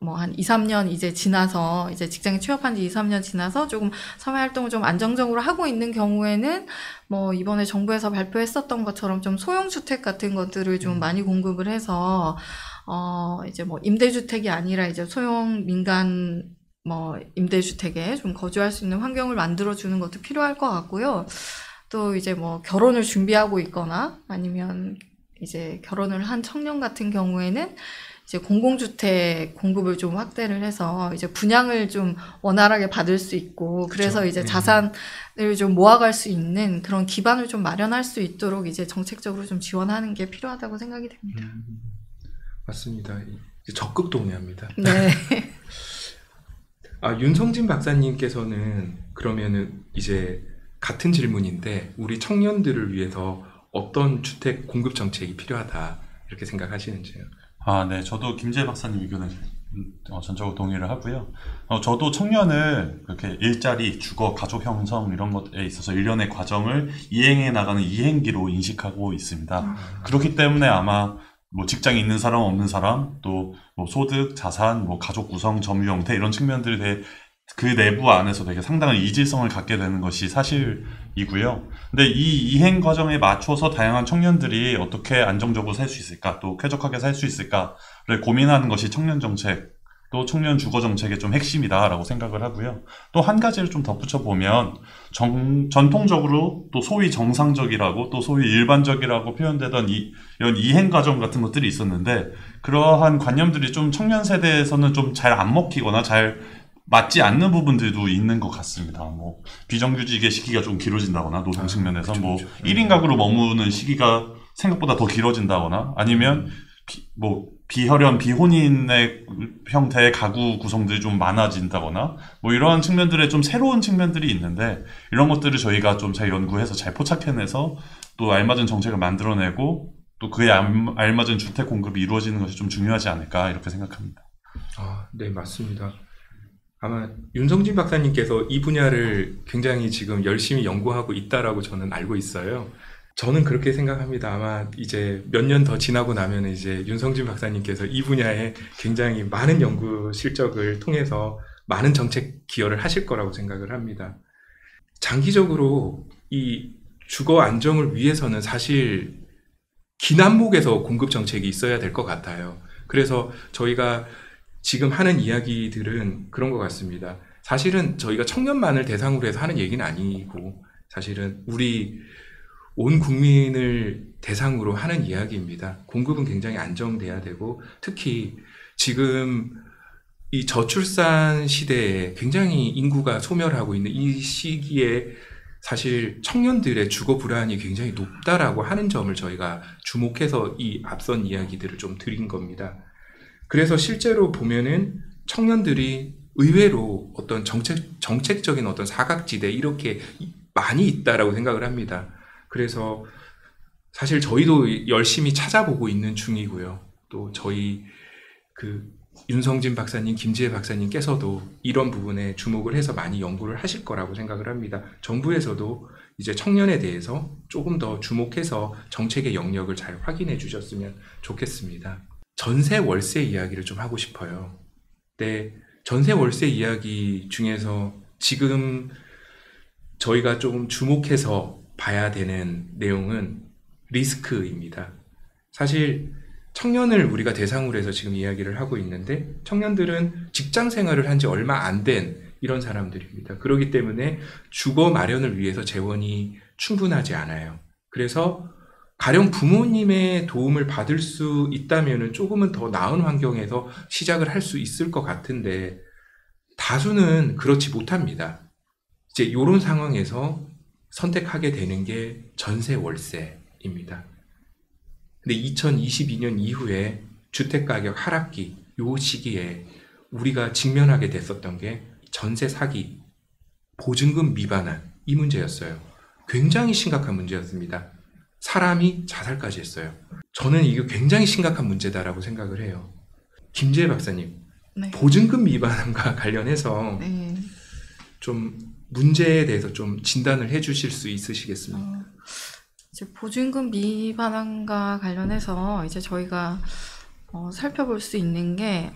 뭐 한 2, 3년 이제 지나서 이제 직장에 취업한 지 2, 3년 지나서 조금 사회 활동을 좀 안정적으로 하고 있는 경우에는 뭐 이번에 정부에서 발표했었던 것처럼 좀 소형 주택 같은 것들을 좀 많이 공급을 해서 이제 뭐 임대주택이 아니라 이제 소형 민간 뭐 임대주택에 좀 거주할 수 있는 환경을 만들어 주는 것도 필요할 것 같고요. 또 이제 뭐 결혼을 준비하고 있거나 아니면 이제 결혼을 한 청년 같은 경우에는 이제 공공주택 공급을 좀 확대를 해서 이제 분양을 좀 원활하게 받을 수 있고, 그래서 이제 자산을 좀 모아갈 수 있는 그런 기반을 좀 마련할 수 있도록 이제 정책적으로 좀 지원하는 게 필요하다고 생각이 됩니다. 맞습니다. 적극 동의합니다. 네. 윤성진 박사님께서는 그러면은 이제 같은 질문인데, 우리 청년들을 위해서 어떤 주택 공급 정책이 필요하다 이렇게 생각하시는지요? 네. 저도 김재 박사님 의견을 전적으로 동의를 하고요. 저도 청년을 그렇게 일자리, 주거, 가족 형성 이런 것에 있어서 일련의 과정을 이행해 나가는 이행기로 인식하고 있습니다. 그렇기 때문에 아마 뭐 직장이 있는 사람, 없는 사람, 또 뭐 소득, 자산, 뭐 가족 구성, 점유 형태 이런 측면들이 되게 그 내부 안에서 되게 상당한 이질성을 갖게 되는 것이 사실이고요. 근데 이 이행 과정에 맞춰서 다양한 청년들이 어떻게 안정적으로 살 수 있을까, 또 쾌적하게 살 수 있을까를 고민하는 것이 청년 정책, 또 청년 주거 정책의 좀 핵심이다라고 생각을 하고요. 또 한 가지를 좀 덧붙여 보면 전통적으로 또 소위 정상적이라고 또 소위 일반적이라고 표현되던 이런 이행 과정 같은 것들이 있었는데, 그러한 관념들이 좀 청년 세대에서는 좀 잘 안 먹히거나 잘 맞지 않는 부분들도 있는 것 같습니다. 뭐 비정규직의 시기가 좀 길어진다거나 노동 측면에서 그쵸, 뭐 그쵸. 1인 가구로 머무는 시기가 생각보다 더 길어진다거나 아니면 비혈연 비혼인의 형태의 가구 구성들이 좀 많아진다거나 뭐 이러한 측면들의 좀 새로운 측면들이 있는데, 이런 것들을 저희가 좀 잘 연구해서 잘 포착해내서 또 알맞은 정책을 만들어내고 또 그에 알맞은 주택 공급이 이루어지는 것이 좀 중요하지 않을까 이렇게 생각합니다. 네, 맞습니다. 아마 윤성진 박사님께서 이 분야를 굉장히 지금 열심히 연구하고 있다라고 저는 알고 있어요. 저는 그렇게 생각합니다. 아마 이제 몇 년 더 지나고 나면 이제 윤성진 박사님께서 이 분야에 굉장히 많은 연구 실적을 통해서 많은 정책 기여를 하실 거라고 생각을 합니다. 장기적으로 이 주거 안정을 위해서는 사실 기남목에서 공급 정책이 있어야 될 것 같아요. 그래서 저희가 지금 하는 이야기들은 그런 것 같습니다. 사실은 저희가 청년만을 대상으로 해서 하는 얘기는 아니고, 사실은 우리 온 국민을 대상으로 하는 이야기입니다. 공급은 굉장히 안정돼야 되고, 특히 지금 이 저출산 시대에 굉장히 인구가 소멸하고 있는 이 시기에 사실 청년들의 주거 불안이 굉장히 높다라고 하는 점을 저희가 주목해서 이 앞선 이야기들을 좀 드린 겁니다. 그래서 실제로 보면은 청년들이 의외로 어떤 정책적인 어떤 사각지대 이렇게 많이 있다라고 생각을 합니다. 그래서 사실 저희도 열심히 찾아보고 있는 중이고요. 또 저희 윤성진 박사님, 김지혜 박사님께서도 이런 부분에 주목을 해서 많이 연구를 하실 거라고 생각을 합니다. 정부에서도 이제 청년에 대해서 조금 더 주목해서 정책의 영역을 잘 확인해 주셨으면 좋겠습니다. 전세 월세 이야기를 좀 하고 싶어요. 근데 전세 월세 이야기 중에서 지금 저희가 좀 주목해서 봐야 되는 내용은 리스크입니다. 사실 청년을 우리가 대상으로 해서 지금 이야기를 하고 있는데 청년들은 직장 생활을 한 지 얼마 안 된 이런 사람들입니다. 그렇기 때문에 주거 마련을 위해서 재원이 충분하지 않아요. 그래서 가령 부모님의 도움을 받을 수 있다면 조금은 더 나은 환경에서 시작을 할 수 있을 것 같은데 다수는 그렇지 못합니다. 이제 이런 상황에서 선택하게 되는 게 전세 월세입니다. 근데 2022년 이후에 주택가격 하락기 요 시기에 우리가 직면하게 됐었던 게 전세 사기, 보증금 미반환 이 문제였어요. 굉장히 심각한 문제였습니다. 사람이 자살까지 했어요. 저는 이게 굉장히 심각한 문제다라고 생각을 해요. 김지혜 박사님, 네. 보증금 미반환과 관련해서 네. 좀 문제에 대해서 좀 진단을 해주실 수 있으시겠습니까? 이제 보증금 미반환과 관련해서 이제 저희가 살펴볼 수 있는 게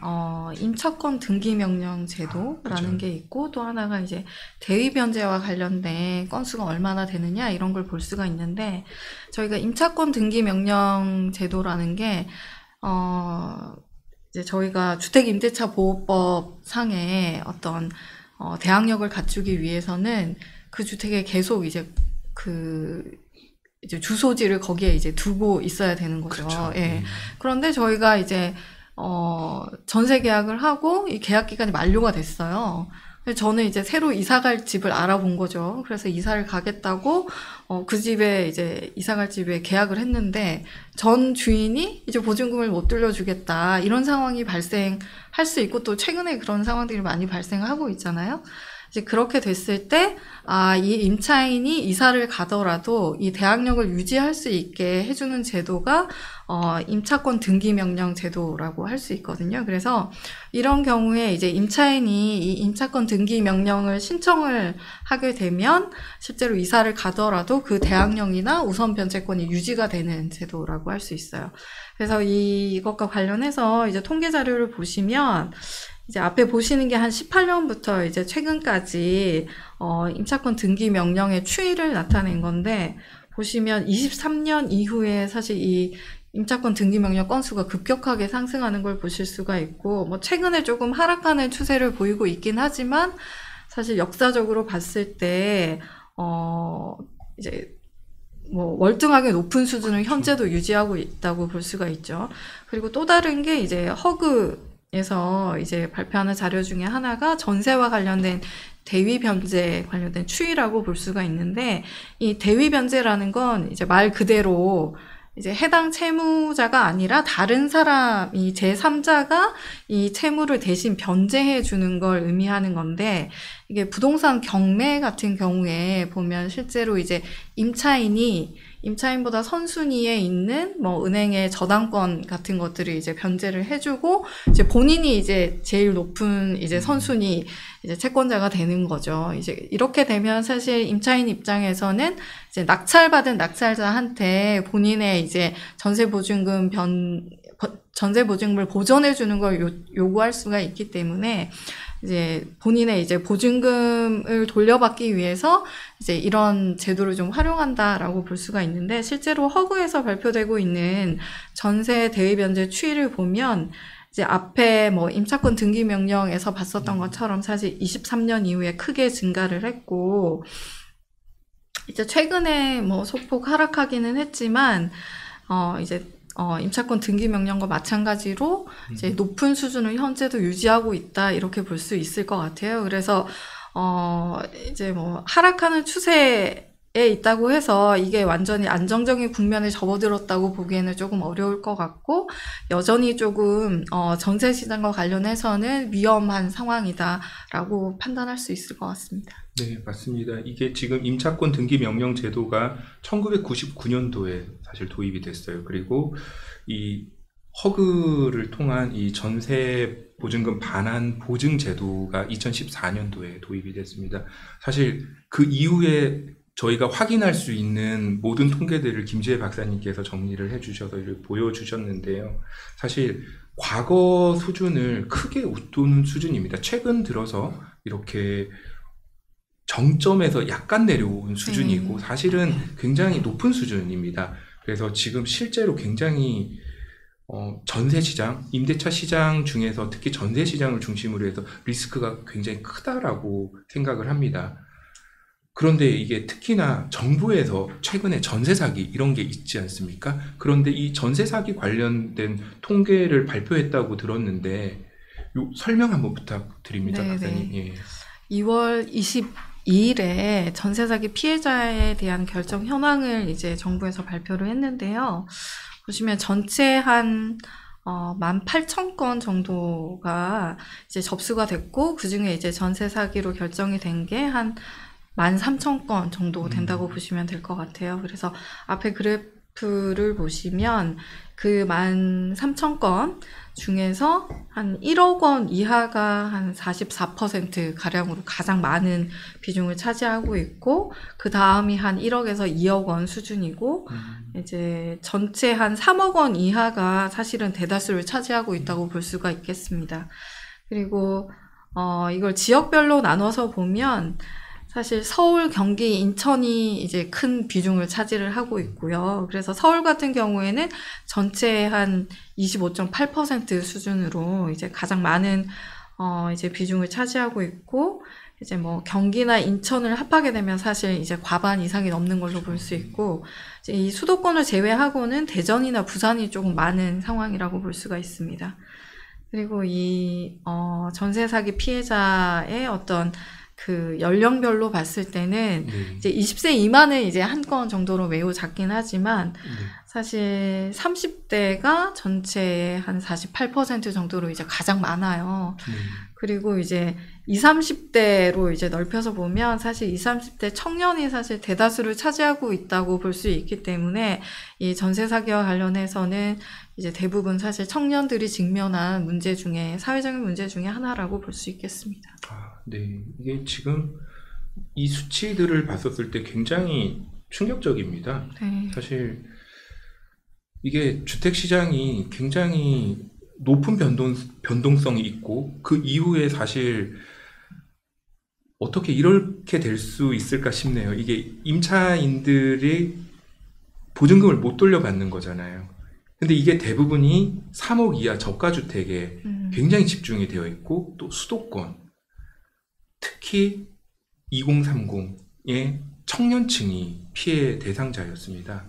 임차권 등기 명령 제도라는 그렇죠. 게 있고 또 하나가 이제 대위 변제와 관련된 건수가 얼마나 되느냐 이런 걸 볼 수가 있는데 저희가 임차권 등기 명령 제도라는 게 이제 저희가 주택임대차 보호법 상에 어떤 대항력을 갖추기 위해서는 그 주택에 계속 이제 이제 주소지를 거기에 이제 두고 있어야 되는 거죠. 그렇죠. 예. 그런데 저희가 이제 전세 계약을 하고 이 계약 기간이 만료가 됐어요. 그래서 저는 이제 새로 이사 갈 집을 알아본 거죠. 그래서 이사를 가겠다고 그 집에 이제 이사 갈 집에 계약을 했는데 전 주인이 이제 보증금을 못 돌려주겠다 이런 상황이 발생할 수 있고 또 최근에 그런 상황들이 많이 발생하고 있잖아요. 이제 그렇게 됐을 때, 이 임차인이 이사를 가더라도 이 대항력을 유지할 수 있게 해주는 제도가, 임차권 등기 명령 제도라고 할 수 있거든요. 그래서 이런 경우에 이제 임차인이 이 임차권 등기 명령을 신청을 하게 되면 실제로 이사를 가더라도 그 대항력이나 우선 변제권이 유지가 되는 제도라고 할 수 있어요. 그래서 이것과 관련해서 이제 통계 자료를 보시면 이제 앞에 보시는 게 한 18년부터 이제 최근까지 임차권 등기 명령의 추이를 나타낸 건데 보시면 23년 이후에 사실 이 임차권 등기 명령 건수가 급격하게 상승하는 걸 보실 수가 있고 뭐 최근에 조금 하락하는 추세를 보이고 있긴 하지만 사실 역사적으로 봤을 때 이제 뭐 월등하게 높은 수준을 현재도 유지하고 있다고 볼 수가 있죠. 그리고 또 다른 게 이제 허그에서 이제 발표하는 자료 중에 하나가 전세와 관련된 대위 변제 관련된 추이라고 볼 수가 있는데 이 대위 변제라는 건 이제 말 그대로 이제 해당 채무자가 아니라 다른 사람이 제3자가 이 채무를 대신 변제해 주는 걸 의미하는 건데 이게 부동산 경매 같은 경우에 보면 실제로 이제 임차인보다 선순위에 있는 뭐 은행의 저당권 같은 것들을 이제 변제를 해주고 이제 본인이 이제 제일 높은 이제 선순위 이제 채권자가 되는 거죠. 이제 이렇게 되면 사실 임차인 입장에서는 이제 낙찰받은 낙찰자한테 본인의 이제 전세 보증금을 보전해 주는 걸 요구할 수가 있기 때문에 이제 본인의 이제 보증금을 돌려받기 위해서 이제 이런 제도를 좀 활용한다라고 볼 수가 있는데 실제로 허그에서 발표되고 있는 전세 대위 변제 추이를 보면 이제 앞에 뭐 임차권 등기 명령에서 봤었던 것처럼 사실 23년 이후에 크게 증가를 했고 이제 최근에 뭐 소폭 하락하기는 했지만 이제 임차권 등기 명령과 마찬가지로 이제 높은 수준을 현재도 유지하고 있다 이렇게 볼 수 있을 것 같아요. 그래서 이제 뭐 하락하는 추세에 있다고 해서 이게 완전히 안정적인 국면에 접어들었다고 보기에는 조금 어려울 것 같고 여전히 조금 전세 시장과 관련해서는 위험한 상황이다라고 판단할 수 있을 것 같습니다. 네, 맞습니다. 이게 지금 임차권 등기 명령 제도가 1999년도에 사실 도입이 됐어요. 그리고 이 허그를 통한 이 전세 보증금 반환 보증 제도가 2014년도에 도입이 됐습니다. 사실 그 이후에 저희가 확인할 수 있는 모든 통계들을 김지혜 박사님께서 정리를 해주셔서 이렇게 보여주셨는데요. 사실 과거 수준을 크게 웃도는 수준입니다. 최근 들어서 이렇게 정점에서 약간 내려온 수준이고 사실은 굉장히 높은 수준입니다. 그래서 지금 실제로 굉장히 전세 시장, 임대차 시장 중에서 특히 전세 시장을 중심으로 해서 리스크가 굉장히 크다라고 생각을 합니다. 그런데 이게 특히나 정부에서 최근에 전세 사기 이런 게 있지 않습니까? 그런데 이 전세 사기 관련된 통계를 발표했다고 들었는데 설명 한번 부탁드립니다, 네네. 박사님. 예. 2월 22일에 전세 사기 피해자에 대한 결정 현황을 이제 정부에서 발표를 했는데요. 보시면 전체 한 18,000건 정도가 이제 접수가 됐고, 그 중에 이제 전세 사기로 결정이 된 게 한 13,000건 정도 된다고 보시면 될 것 같아요. 그래서 앞에 그래프를 보시면 그 13,000건 중에서 한 1억 원 이하가 한 44% 가량으로 가장 많은 비중을 차지하고 있고, 그 다음이 한 1억에서 2억 원 수준이고, 이제 전체 한 3억 원 이하가 사실은 대다수를 차지하고 있다고 볼 수가 있겠습니다. 그리고 이걸 지역별로 나눠서 보면 사실 서울, 경기, 인천이 이제 큰 비중을 차지를 하고 있고요. 그래서 서울 같은 경우에는 전체의 한 25.8% 수준으로 이제 가장 많은 이제 비중을 차지하고 있고, 이제 뭐 경기나 인천을 합하게 되면 사실 이제 과반 이상이 넘는 걸로 볼 수 있고, 이제 이 수도권을 제외하고는 대전이나 부산이 조금 많은 상황이라고 볼 수가 있습니다. 그리고 이 전세 사기 피해자의 어떤 그 연령별로 봤을 때는 이제 20세 미만은 이제 한 건 정도로 매우 작긴 하지만 사실 30대가 전체의 한 48% 정도로 이제 가장 많아요. 그리고 이제 20, 30대로 이제 넓혀서 보면 사실 20, 30대 청년이 사실 대다수를 차지하고 있다고 볼 수 있기 때문에 이 전세 사기와 관련해서는 이제 대부분 사실 청년들이 직면한 문제 중에 사회적인 문제 중에 하나라고 볼 수 있겠습니다. 네. 이게 지금 이 수치들을 봤었을 때 굉장히 충격적입니다. 네. 사실 이게 주택 시장이 굉장히 높은 변동성이 있고, 그 이후에 사실 어떻게 이렇게 될 수 있을까 싶네요. 이게 임차인들이 보증금을 못 돌려받는 거잖아요. 근데 이게 대부분이 3억 이하 저가주택에 굉장히 집중이 되어 있고, 또 수도권, 특히 2030의 청년층이 피해 대상자였습니다.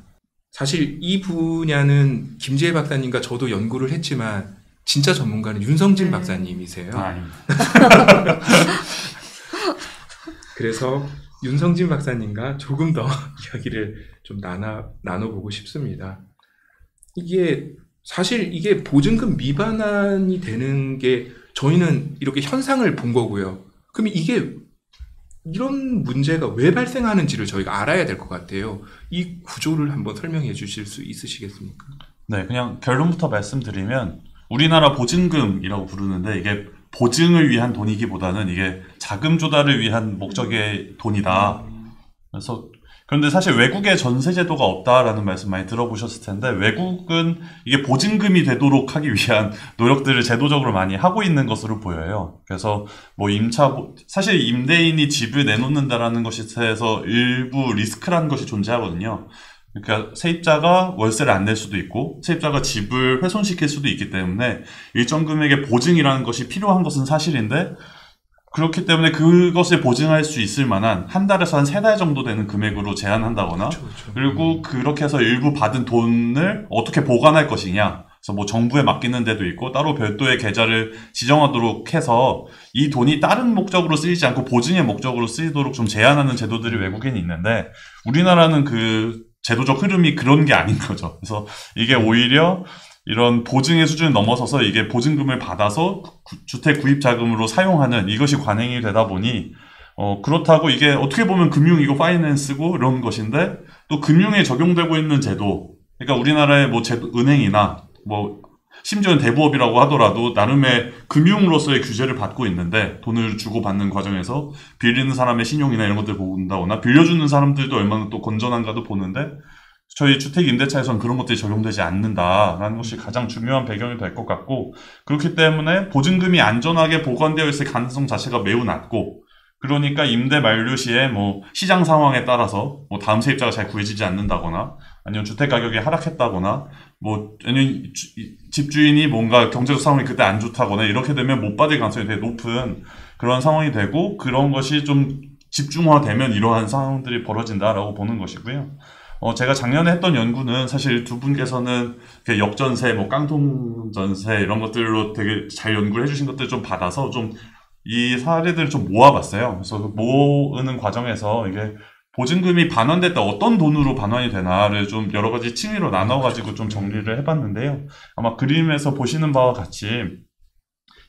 사실 이 분야는 김지혜 박사님과 저도 연구를 했지만 진짜 전문가는 윤성진 박사님이세요. 그래서 윤성진 박사님과 조금 더 이야기를 좀 나눠보고 싶습니다. 이게 사실 이게 보증금 미반환이 되는 게 저희는 이렇게 현상을 본 거고요. 그럼 이게 이런 문제가 왜 발생하는지를 저희가 알아야 될 것 같아요. 이 구조를 한번 설명해 주실 수 있으시겠습니까? 네, 그냥 결론부터 말씀드리면 우리나라 보증금이라고 부르는데 이게 보증을 위한 돈이기보다는 이게 자금 조달을 위한 목적의 돈이다. 그래서 그런데 사실 외국에 전세 제도가 없다라는 말씀 많이 들어보셨을 텐데, 외국은 이게 보증금이 되도록 하기 위한 노력들을 제도적으로 많이 하고 있는 것으로 보여요. 그래서 뭐 사실 임대인이 집을 내놓는다라는 것에서 일부 리스크라는 것이 존재하거든요. 그러니까 세입자가 월세를 안 낼 수도 있고 세입자가 집을 훼손시킬 수도 있기 때문에 일정 금액의 보증이라는 것이 필요한 것은 사실인데, 그렇기 때문에 그것을 보증할 수 있을 만한 한 달에서 한 3달 정도 되는 금액으로 제한한다거나, 그렇죠. 그리고 그렇게 해서 일부 받은 돈을 어떻게 보관할 것이냐, 그래서 뭐 정부에 맡기는 데도 있고 따로 별도의 계좌를 지정하도록 해서 이 돈이 다른 목적으로 쓰이지 않고 보증의 목적으로 쓰이도록 좀 제한하는 제도들이 외국에는 있는데, 우리나라는 그 제도적 흐름이 그런 게 아닌 거죠. 그래서 이게 오히려 이런 보증의 수준을 넘어서서 이게 보증금을 받아서 주택 구입 자금으로 사용하는 이것이 관행이 되다 보니, 그렇다고 이게 어떻게 보면 금융이고 파이낸스고 이런 것인데, 또 금융에 적용되고 있는 제도, 그러니까 우리나라의 뭐 은행이나 뭐 심지어는 대부업이라고 하더라도 나름의 금융으로서의 규제를 받고 있는데 돈을 주고 받는 과정에서 빌리는 사람의 신용이나 이런 것들을 본다거나 빌려주는 사람들도 얼마나 또 건전한가도 보는데 저희 주택 임대차에서는 그런 것들이 적용되지 않는다라는 것이 가장 중요한 배경이 될 것 같고 그렇기 때문에 보증금이 안전하게 보관되어 있을 가능성 자체가 매우 낮고 그러니까 임대 만료 시에 뭐 시장 상황에 따라서 뭐 다음 세입자가 잘 구해지지 않는다거나 아니면 주택 가격이 하락했다거나 뭐 아니면 집주인이 뭔가 경제적 상황이 그때 안 좋다거나 이렇게 되면 못 받을 가능성이 되게 높은 그런 상황이 되고 그런 것이 좀 집중화되면 이러한 상황들이 벌어진다라고 보는 것이고요. 제가 작년에 했던 연구는 사실 두 분께서는 역전세, 뭐 깡통전세 이런 것들로 되게 잘 연구를 해주신 것들 좀 받아서 좀 이 사례들을 좀 모아봤어요. 그래서 그 모으는 과정에서 이게 보증금이 반환됐다 어떤 돈으로 반환이 되나를 좀 여러 가지 층위로 나눠가지고 좀 정리를 해봤는데요. 아마 그림에서 보시는 바와 같이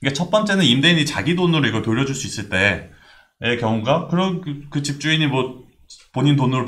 이게 첫 번째는 임대인이 자기 돈으로 이걸 돌려줄 수 있을 때의 경우가 그런 그 집주인이 뭐 본인 돈으로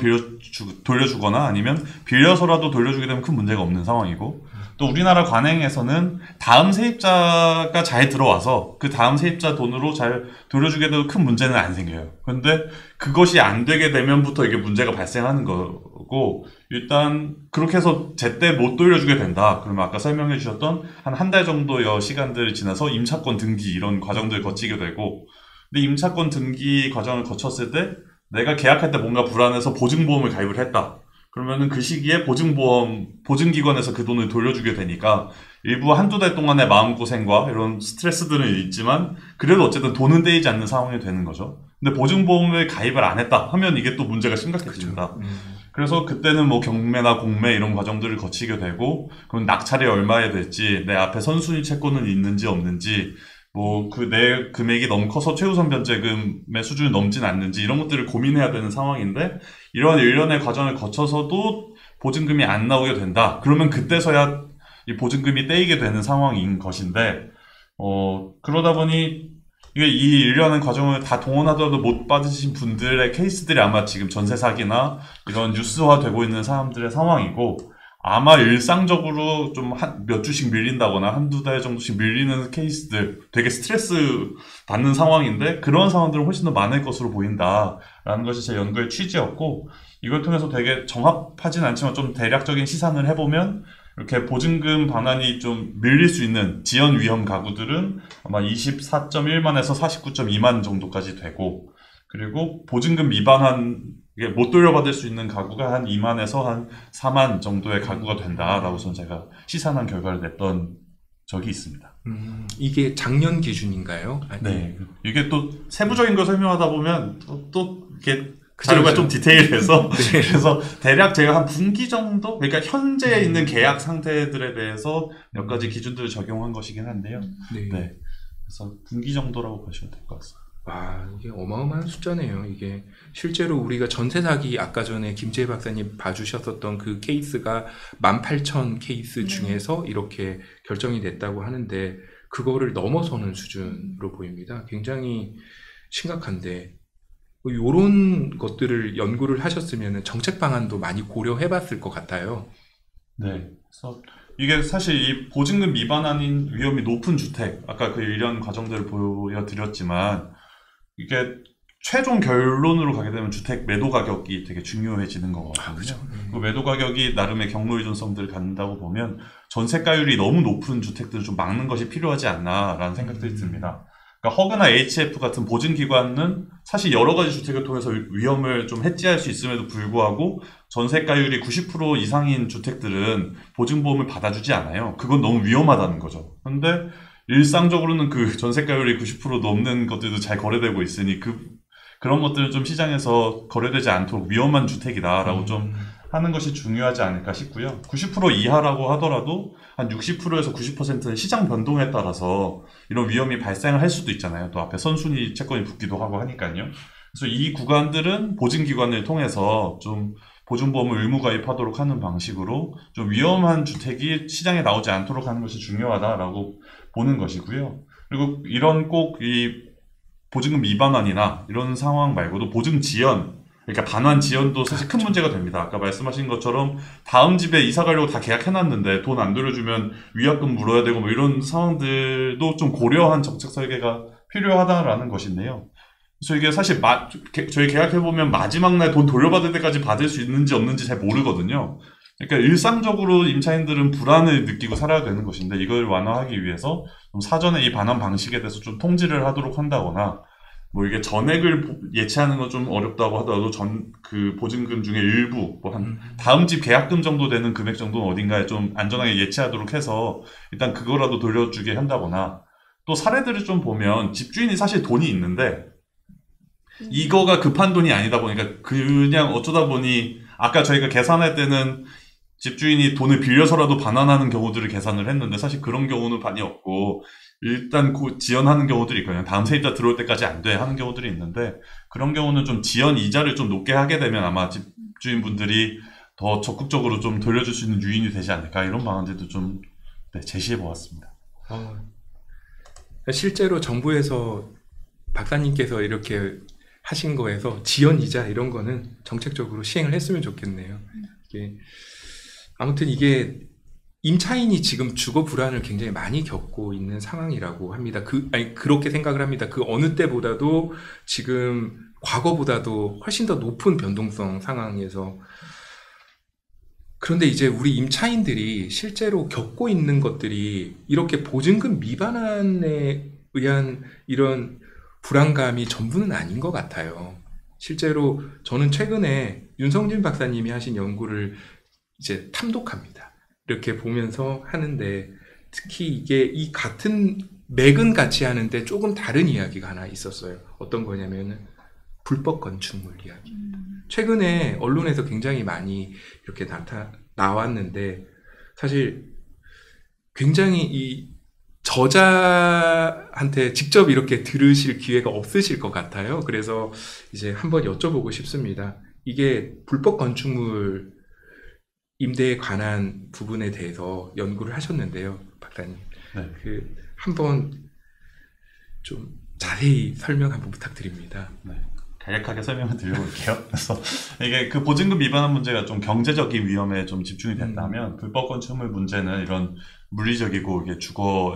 돌려주거나 아니면 빌려서라도 돌려주게 되면 큰 문제가 없는 상황이고 또 우리나라 관행에서는 다음 세입자가 잘 들어와서 그 다음 세입자 돈으로 잘 돌려주게 돼도 큰 문제는 안 생겨요. 그런데 그것이 안 되게 되면부터 이게 문제가 발생하는 거고 일단 그렇게 해서 제때 못 돌려주게 된다. 그러면 아까 설명해 주셨던 한 달 정도의 시간들이 지나서 임차권 등기 이런 과정들을 거치게 되고 근데 임차권 등기 과정을 거쳤을 때 내가 계약할 때 뭔가 불안해서 보증보험을 가입을 했다. 그러면은 그 시기에 보증기관에서 그 돈을 돌려주게 되니까 일부 한두 달 동안의 마음고생과 이런 스트레스들은 있지만 그래도 어쨌든 돈은 떼이지 않는 상황이 되는 거죠. 근데 보증보험을 가입을 안 했다 하면 이게 또 문제가 심각해집니다. 그렇죠. 그래서 그때는 뭐 경매나 공매 이런 과정들을 거치게 되고 그럼 낙찰이 얼마에 될지 내 앞에 선순위 채권은 있는지 없는지 뭐 내 금액이 너무 커서 최우선 변제금의 수준이 넘진 않는지 이런 것들을 고민해야 되는 상황인데 이러한 일련의 과정을 거쳐서도 보증금이 안 나오게 된다. 그러면 그때서야 이 보증금이 떼이게 되는 상황인 것인데 그러다 보니 이게 이 일련의 과정을 다 동원하더라도 못 받으신 분들의 케이스들이 아마 지금 전세 사기나 이런 뉴스화되고 있는 사람들의 상황이고 아마 일상적으로 좀 몇 주씩 밀린다거나 한두 달 정도씩 밀리는 케이스들 되게 스트레스 받는 상황인데 그런 상황들은 훨씬 더 많을 것으로 보인다라는 것이 제 연구의 취지였고 이걸 통해서 되게 정확하진 않지만 좀 대략적인 시산을 해보면 이렇게 보증금 반환이 좀 밀릴 수 있는 지연 위험 가구들은 아마 24.1만에서 49.2만 정도까지 되고 그리고 보증금 미반환 못 돌려받을 수 있는 가구가 한 2만에서 한 4만 정도의 가구가 된다라고 저는 제가 시산한 결과를 냈던 적이 있습니다. 이게 작년 기준인가요? 아니. 네. 이게 또 세부적인 걸 설명하다 보면 또 이렇게 자료가 좀 디테일해서 네. 그래서 대략 제가 한 분기 정도 그러니까 현재 있는 계약 상태들에 대해서 몇 가지 기준들을 적용한 것이긴 한데요. 네. 네. 그래서 분기 정도라고 보시면 될 것 같습니다. 와, 이게 어마어마한 숫자네요. 이게 실제로 우리가 전세 사기 아까 전에 김재희 박사님 봐주셨었던 그 케이스가 18,000 케이스 중에서 이렇게 결정이 됐다고 하는데 그거를 넘어서는 수준으로 보입니다. 굉장히 심각한데 이런 것들을 연구를 하셨으면 정책 방안도 많이 고려해봤을 것 같아요. 네. 그래서 이게 사실 이 보증금 미반환인 위험이 높은 주택 아까 그 일련 과정들을 보여드렸지만 이게 최종 결론으로 가게 되면 주택 매도 가격이 되게 중요해지는 거거든요. 그렇죠. 그 매도 가격이 나름의 경로 의존성들을 갖는다고 보면 전세가율이 너무 높은 주택들을 좀 막는 것이 필요하지 않나라는 생각들이 듭니다. 그러니까 허그나 HF 같은 보증기관은 사실 여러 가지 주택을 통해서 위험을 좀 해지할 수 있음에도 불구하고 전세가율이 90% 이상인 주택들은 보증보험을 받아주지 않아요. 그건 너무 위험하다는 거죠. 그런데 일상적으로는 그 전세가율이 90% 넘는 것들도 잘 거래되고 있으니 그런 것들은 좀 시장에서 거래되지 않도록 위험한 주택이다라고 좀 하는 것이 중요하지 않을까 싶고요. 90% 이하라고 하더라도 한 60%에서 90%는 시장 변동에 따라서 이런 위험이 발생을 할 수도 있잖아요. 또 앞에 선순위 채권이 붙기도 하고 하니까요. 그래서 이 구간들은 보증기관을 통해서 좀 보증보험을 의무 가입하도록 하는 방식으로 좀 위험한 주택이 시장에 나오지 않도록 하는 것이 중요하다라고 보는 것이고요. 그리고 이런 꼭 이 보증금 미반환이나 이런 상황 말고도 보증 지연에 그러니까 반환 지연도 사실 큰 문제가 됩니다. 아까 말씀하신 것처럼 다음 집에 이사 가려고 다 계약해놨는데 돈 안 돌려주면 위약금 물어야 되고 뭐 이런 상황들도 좀 고려한 정책 설계가 필요하다라는 것인데요. 그래서 이게 사실 저희 계약해보면 마지막 날 돈 돌려받을 때까지 받을 수 있는지 없는지 잘 모르거든요. 그러니까 일상적으로 임차인들은 불안을 느끼고 살아야 되는 것인데 이걸 완화하기 위해서 좀 사전에 이 반환 방식에 대해서 좀 통지를 하도록 한다거나 뭐 이게 전액을 예치하는 건 좀 어렵다고 하더라도 그 보증금 중에 일부 뭐 한 다음 집 계약금 정도 되는 금액 정도는 어딘가에 좀 안전하게 예치하도록 해서 일단 그거라도 돌려주게 한다거나 또 사례들을 좀 보면 집주인이 사실 돈이 있는데 이거가 급한 돈이 아니다 보니까 그냥 어쩌다 보니 아까 저희가 계산할 때는 집주인이 돈을 빌려서라도 반환하는 경우들을 계산을 했는데 사실 그런 경우는 많이 없고 일단 지연하는 경우들이 있거든요. 다음 세입자 들어올 때까지 안 돼 하는 경우들이 있는데 그런 경우는 좀 지연 이자를 좀 높게 하게 되면 아마 집주인분들이 더 적극적으로 좀 돌려줄 수 있는 유인이 되지 않을까 이런 방안들도 좀 제시해 보았습니다. 실제로 정부에서 박사님께서 이렇게 하신 거에서 지연 이자 이런 거는 정책적으로 시행을 했으면 좋겠네요. 아무튼 이게 임차인이 지금 주거 불안을 굉장히 많이 겪고 있는 상황이라고 합니다. 그렇게 생각을 합니다. 그 어느 때보다도 지금 과거보다도 훨씬 더 높은 변동성 상황에서 그런데 이제 우리 임차인들이 실제로 겪고 있는 것들이 이렇게 보증금 미반환에 의한 이런 불안감이 전부는 아닌 것 같아요. 실제로 저는 최근에 윤성진 박사님이 하신 연구를 이제 탐독합니다. 이렇게 보면서 하는데 특히 이게 이 같은 맥은 같이 하는데 조금 다른 이야기가 하나 있었어요. 어떤 거냐면은 불법 건축물 이야기. 최근에 언론에서 굉장히 많이 이렇게 나왔는데 사실 굉장히 이 저자한테 직접 이렇게 들으실 기회가 없으실 것 같아요. 그래서 이제 한번 여쭤보고 싶습니다. 이게 불법 건축물 임대에 관한 부분에 대해서 연구를 하셨는데요, 박사님. 네. 한번 좀 자세히 설명 한번 부탁드립니다. 네. 간략하게 설명을 드려볼게요. 그래서 이게 그 보증금 위반한 문제가 좀 경제적인 위험에 좀 집중이 된다면 불법 건축물 문제는 이런 물리적이고 이게 주거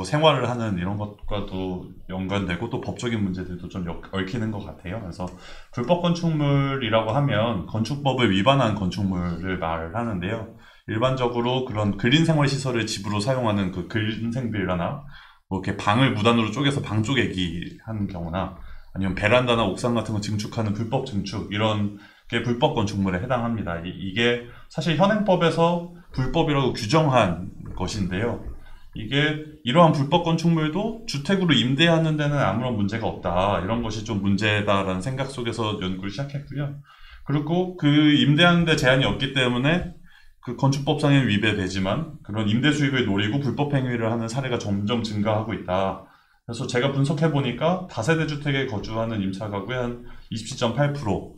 생활을 하는 이런 것과도 연관되고 또 법적인 문제들도 좀 얽히는 것 같아요. 그래서 불법 건축물이라고 하면 건축법을 위반한 건축물을 말을 하는데요. 일반적으로 그런 근린 생활 시설을 집으로 사용하는 그 근생빌라나 뭐 이렇게 방을 무단으로 쪼개서 방 쪼개기 하는 경우나 아니면 베란다나 옥상 같은 거 증축하는 불법 증축 이런 게 불법 건축물에 해당합니다. 이게 사실 현행법에서 불법이라고 규정한 것인데요. 이게 이러한 불법 건축물도 주택으로 임대하는 데는 아무런 문제가 없다. 이런 것이 좀 문제다라는 생각 속에서 연구를 시작했고요. 그리고 그 임대하는 데 제한이 없기 때문에 그 건축법상에 위배되지만 그런 임대 수익을 노리고 불법 행위를 하는 사례가 점점 증가하고 있다. 그래서 제가 분석해보니까 다세대 주택에 거주하는 임차 가구의 한 27.8%,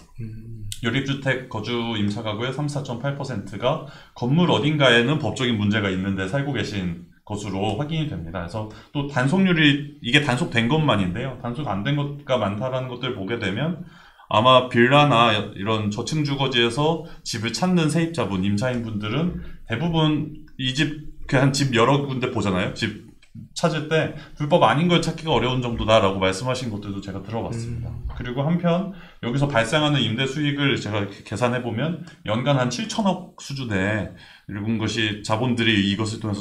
연립주택 거주 임차 가구의 34.8%가 건물 어딘가에는 법적인 문제가 있는데 살고 계신 것으로 확인이 됩니다. 그래서 또 단속률이, 이게 단속된 것만인데요. 단속 안 된 것가 많다라는 것들을 보게 되면 아마 빌라나 이런 저층 주거지에서 집을 찾는 세입자분, 임차인분들은 대부분 이 집, 한 집 여러 군데 보잖아요. 집 찾을 때 불법 아닌 걸 찾기가 어려운 정도다라고 말씀하신 것들도 제가 들어봤습니다. 그리고 한편 여기서 발생하는 임대 수익을 제가 계산해보면 연간 한 7천억 수준에 이런 것이 자본들이 이것을 통해서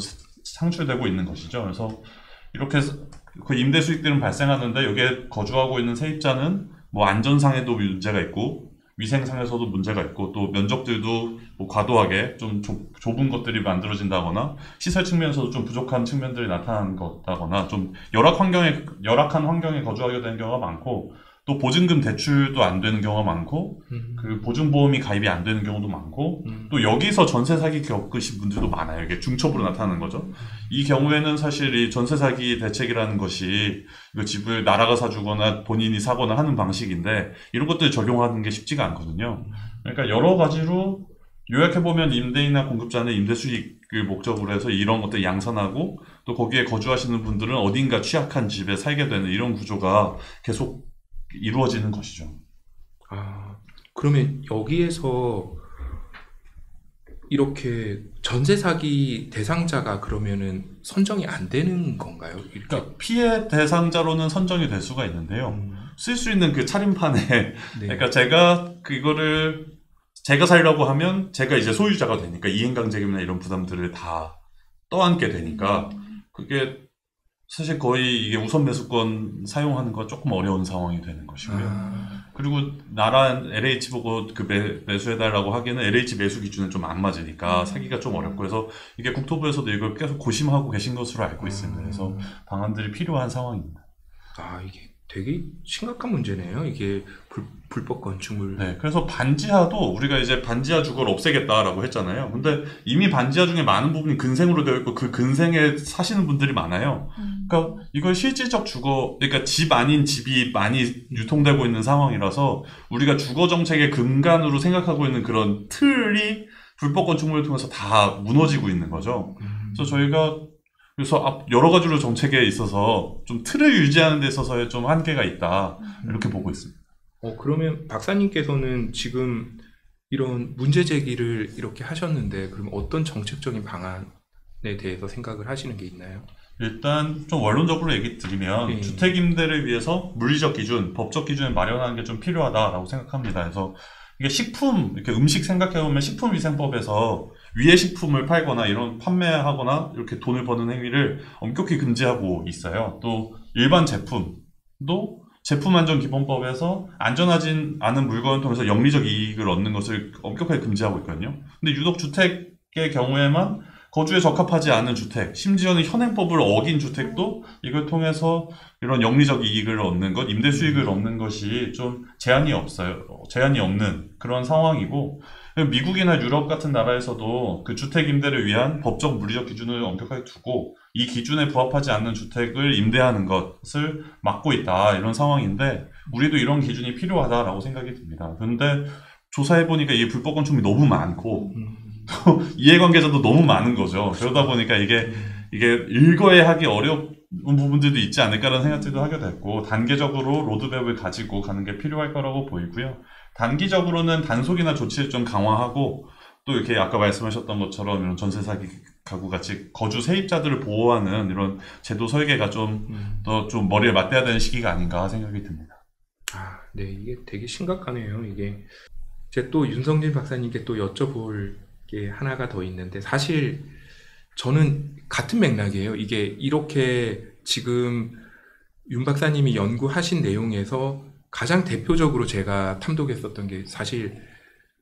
창출되고 있는 것이죠. 그래서 이렇게 그 임대 수익들은 발생하는데 여기에 거주하고 있는 세입자는 뭐 안전상에도 문제가 있고 위생상에서도 문제가 있고 또 면적들도 뭐 과도하게 좀 좁은 것들이 만들어진다거나 시설 측면에서도 좀 부족한 측면들이 나타나는 것다거나 좀 열악한 환경에 거주하게 되는 경우가 많고 또 보증금 대출도 안 되는 경우가 많고 그 보증보험이 가입이 안 되는 경우도 많고 또 여기서 전세 사기 겪으신 분들도 많아요. 이게 중첩으로 나타나는 거죠. 이 경우에는 사실 이 전세 사기 대책이라는 것이 이 집을 나라가 사주거나 본인이 사거나 하는 방식인데 이런 것들을 적용하는 게 쉽지가 않거든요. 그러니까 여러 가지로 요약해보면 임대인이나 공급자는 임대 수익을 목적으로 해서 이런 것들 양산하고 또 거기에 거주하시는 분들은 어딘가 취약한 집에 살게 되는 이런 구조가 계속 이루어지는 것이죠. 그러면 여기에서 이렇게 전세 사기 대상자가 그러면은 선정이 안 되는 건가요? 이렇게. 그러니까 피해 대상자로는 선정이 될 수가 있는데요. 쓸 수 있는 그 차림판에 네. 그러니까 제가 그거를 제가 살려고 하면 제가 이제 소유자가 되니까 이행강제금이나 이런 부담들을 다 떠안게 되니까 그게 사실 거의 이게 우선 매수권 사용하는 거 조금 어려운 상황이 되는 것이고요. 그리고 나라 LH 보고 그 매수해달라고 하기에는 LH 매수 기준은 좀 안 맞으니까 사기가 좀 어렵고 그래서 이게 국토부에서도 이걸 계속 고심하고 계신 것으로 알고 있습니다. 그래서 방안들이 필요한 상황입니다. 이게 되게 심각한 문제네요. 이게 불법 건축물. 네, 그래서 반지하도 우리가 이제 반지하 주거를 없애겠다라고 했잖아요. 근데 이미 반지하 중에 많은 부분이 근생으로 되어 있고 그 근생에 사시는 분들이 많아요. 그러니까 이걸 실질적 주거, 그러니까 집 아닌 집이 많이 유통되고 있는 상황이라서 우리가 주거 정책의 근간으로 생각하고 있는 그런 틀이 불법 건축물을 통해서 다 무너지고 있는 거죠. 그래서 저희가 그래서 여러 가지로 정책에 있어서 좀 틀을 유지하는 데 있어서의 좀 한계가 있다 이렇게 보고 있습니다. 그러면 박사님께서는 지금 이런 문제 제기를 이렇게 하셨는데 그럼 어떤 정책적인 방안에 대해서 생각을 하시는 게 있나요? 일단 좀 원론적으로 얘기 드리면 주택 임대를 위해서 물리적 기준, 법적 기준을 마련하는 게 좀 필요하다라고 생각합니다. 그래서 이게 식품, 이렇게 음식 생각해보면 식품위생법에서 위해 식품을 팔거나 이런 판매하거나 이렇게 돈을 버는 행위를 엄격히 금지하고 있어요. 또 일반 제품도 제품안전기본법에서 안전하진 않은 물건을 통해서 영리적 이익을 얻는 것을 엄격하게 금지하고 있거든요. 근데 유독 주택의 경우에만 거주에 적합하지 않은 주택, 심지어는 현행법을 어긴 주택도 이걸 통해서 이런 영리적 이익을 얻는 것, 임대 수익을 얻는 것이 좀 제한이 없는 그런 상황이고, 미국이나 유럽 같은 나라에서도 그 주택 임대를 위한 법적 물리적 기준을 엄격하게 두고 이 기준에 부합하지 않는 주택을 임대하는 것을 막고 있다 이런 상황인데 우리도 이런 기준이 필요하다라고 생각이 듭니다. 그런데 조사해보니까 이 불법 건축물이 너무 많고 또 이해관계자도 너무 많은 거죠. 그러다 보니까 이게 일거에하기 어려운 부분들도 있지 않을까라는 생각들도 하게 됐고 단계적으로 로드맵을 가지고 가는 게 필요할 거라고 보이고요. 단기적으로는 단속이나 조치를 좀 강화하고 또 이렇게 아까 말씀하셨던 것처럼 이런 전세 사기 가구 같이 거주 세입자들을 보호하는 이런 제도 설계가 좀 더 좀 머리에 맞대야 되는 시기가 아닌가 생각이 듭니다. 네, 이게 되게 심각하네요. 이게 제가 또 윤성진 박사님께 또 여쭤볼 게 하나가 더 있는데 사실 저는 같은 맥락이에요. 이게 이렇게 지금 윤 박사님이 연구하신 내용에서 가장 대표적으로 제가 탐독했었던 게 사실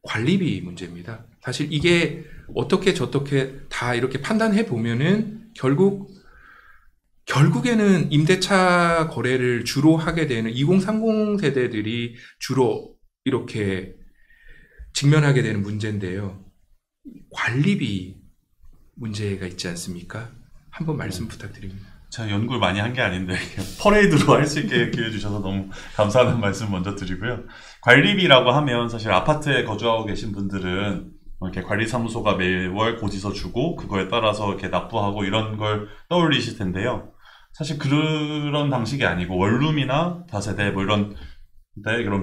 관리비 문제입니다. 사실 이게 어떻게 저렇게 다 이렇게 판단해 보면은 결국에는 임대차 거래를 주로 하게 되는 2030 세대들이 주로 이렇게 직면하게 되는 문제인데요. 관리비 문제가 있지 않습니까? 한번 말씀 부탁드립니다. 제가 연구를 많이 한 게 아닌데 퍼레이드로 할 수 있게 기회 주셔서 너무 감사하다는 말씀 먼저 드리고요. 관리비라고 하면 사실 아파트에 거주하고 계신 분들은 이렇게 관리사무소가 매월 고지서 주고 그거에 따라서 이렇게 납부하고 이런 걸 떠올리실 텐데요. 사실 그런 방식이 아니고 원룸이나 다세대 뭐 이런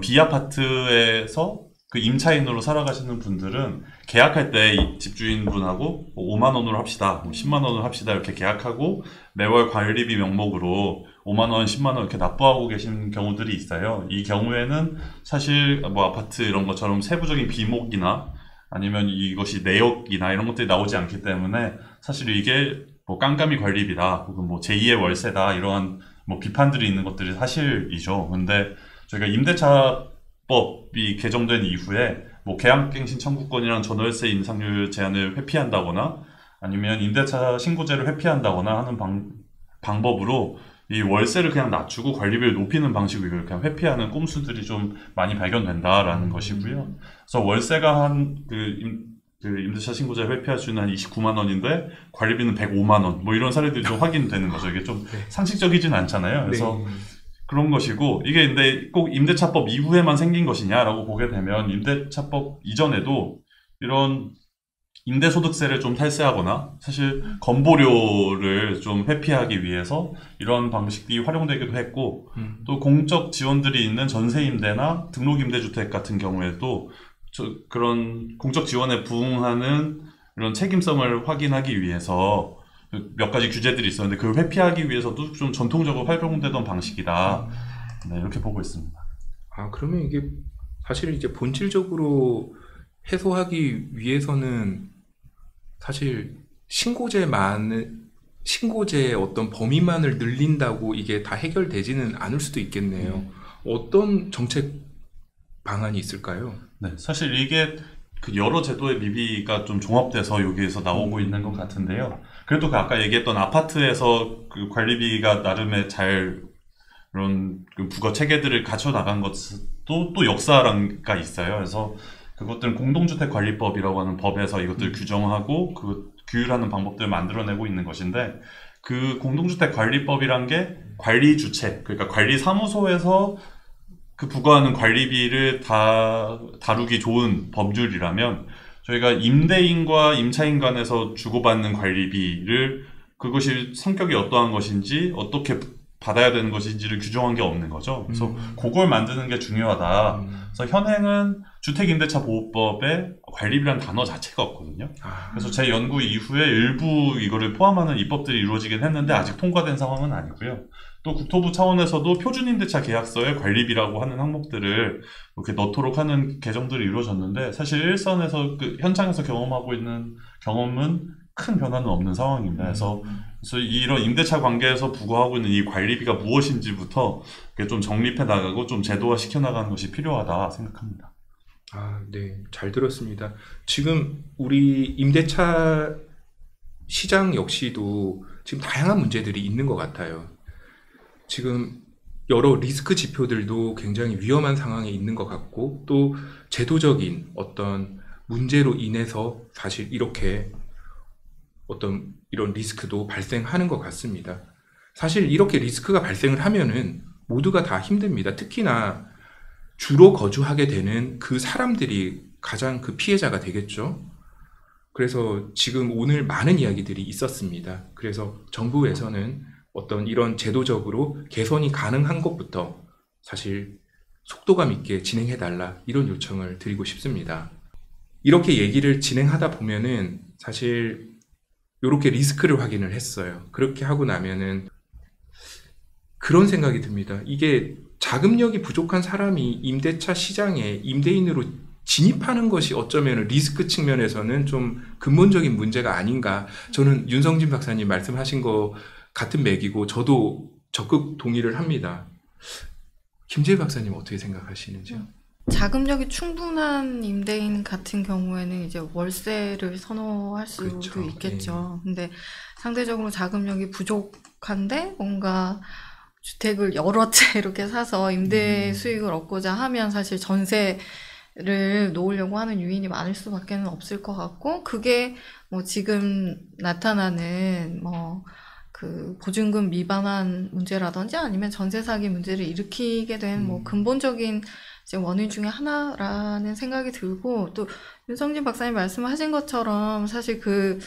비아파트에서 그 임차인으로 살아가시는 분들은 계약할 때 집주인분하고 5만 원으로 합시다, 10만 원으로 합시다 이렇게 계약하고 매월 관리비 명목으로 5만 원, 10만 원 이렇게 납부하고 계신 경우들이 있어요. 이 경우에는 사실 뭐 아파트 이런 것처럼 세부적인 비목이나 아니면 이것이 내역이나 이런 것들이 나오지 않기 때문에 사실 이게 뭐 깜깜이 관리비다 혹은 뭐 제2의 월세다 이러한 뭐 비판들이 있는 것들이 사실이죠. 근데 저희가 임대차법이 개정된 이후에 뭐 계약갱신 청구권이랑 전월세 인상률 제한을 회피한다거나 아니면 임대차 신고제를 회피한다거나 하는 방법으로 이 월세를 그냥 낮추고 관리비를 높이는 방식으로 그냥 회피하는 꼼수들이 좀 많이 발견된다라는 것이고요. 그래서 월세가 임대차 신고제 회피할 수 있는 한 29만 원인데 관리비는 105만 원 뭐 이런 사례들이 좀 확인되는 거죠. 이게 좀 상식적이진 않잖아요. 그래서 그런 것이고 이게 근데 꼭 임대차법 이후에만 생긴 것이냐라고 보게 되면 임대차법 이전에도 이런 임대소득세를 좀 탈세하거나 사실 건보료를 좀 회피하기 위해서 이런 방식이 활용되기도 했고 또 공적 지원들이 있는 전세임대나 등록임대주택 같은 경우에도 그런 공적 지원에 부응하는 이런 책임성을 확인하기 위해서 몇 가지 규제들이 있었는데 그걸 회피하기 위해서도 좀 전통적으로 활용되던 방식이다. 네, 이렇게 보고 있습니다. 아, 그러면 이게 사실 이제 본질적으로 해소하기 위해서는 사실 신고제의 어떤 범위만을 늘린다고 이게 다 해결되지는 않을 수도 있겠네요. 어떤 정책 방안이 있을까요? 네, 사실 이게 그 여러 제도의 미비가 좀 종합돼서 여기에서 나오고 있는 것 같은데요. 그래도 그 아까 얘기했던 아파트에서 그 관리비가 나름의 잘 이런 그 부가 체계들을 갖춰 나간 것도 또 역사가 있어요. 그래서 그것들은 공동주택관리법이라고 하는 법에서 이것들을 규정하고 그 규율하는 방법들을 만들어내고 있는 것인데 그 공동주택관리법이란 게 관리주체, 그러니까 관리사무소에서 그 부과하는 관리비를 다루기 좋은 법률이라면 저희가 임대인과 임차인 간에서 주고받는 관리비를 그것이 성격이 어떠한 것인지 어떻게 받아야 되는 것인지를 규정한 게 없는 거죠. 그래서 그걸 만드는 게 중요하다. 그래서 현행은 주택임대차보호법에 관리비라는 단어 자체가 없거든요. 그래서 제 연구 이후에 일부 이거를 포함하는 입법들이 이루어지긴 했는데 아직 통과된 상황은 아니고요. 또 국토부 차원에서도 표준임대차 계약서에 관리비라고 하는 항목들을 이렇게 넣도록 하는 개정들이 이루어졌는데 사실 일선에서 그 현장에서 경험하고 있는 경험은 큰 변화는 없는 상황입니다. 그래서 이런 임대차 관계에서 부과하고 있는 이 관리비가 무엇인지부터 좀 정립해 나가고 좀 제도화 시켜 나가는 것이 필요하다 생각합니다. 아, 네. 잘 들었습니다. 지금 우리 임대차 시장 역시도 지금 다양한 문제들이 있는 것 같아요. 지금 여러 리스크 지표들도 굉장히 위험한 상황에 있는 것 같고 또 제도적인 어떤 문제로 인해서 사실 이렇게 어떤 이런 리스크도 발생하는 것 같습니다. 사실 이렇게 리스크가 발생을 하면은 모두가 다 힘듭니다. 특히나 주로 거주하게 되는 그 사람들이 가장 그 피해자가 되겠죠. 그래서 지금 오늘 많은 이야기들이 있었습니다. 그래서 정부에서는 어떤 이런 제도적으로 개선이 가능한 것부터 사실 속도감 있게 진행해달라 이런 요청을 드리고 싶습니다. 이렇게 얘기를 진행하다 보면은 사실 이렇게 리스크를 확인을 했어요. 그렇게 하고 나면은 그런 생각이 듭니다. 이게 자금력이 부족한 사람이 임대차 시장에 임대인으로 진입하는 것이 어쩌면 리스크 측면에서는 좀 근본적인 문제가 아닌가. 저는 윤성진 박사님 말씀하신 거 같은 맥이고 저도 적극 동의를 합니다. 김재희 박사님 어떻게 생각하시는지요? 자금력이 충분한 임대인 같은 경우에는 이제 월세를 선호할 수도 그렇죠. 있겠죠. 근데 상대적으로 자금력이 부족한데 뭔가 주택을 여러 채 이렇게 사서 임대 수익을 얻고자 하면 사실 전세를 놓으려고 하는 유인이 많을 수밖에 없을 것 같고, 그게 뭐 지금 나타나는 뭐 그 보증금 미반환 문제라든지 아니면 전세 사기 문제를 일으키게 된 뭐 근본적인 이제 원인 중에 하나라는 생각이 들고, 또 윤성진 박사님 말씀하신 것처럼 사실 그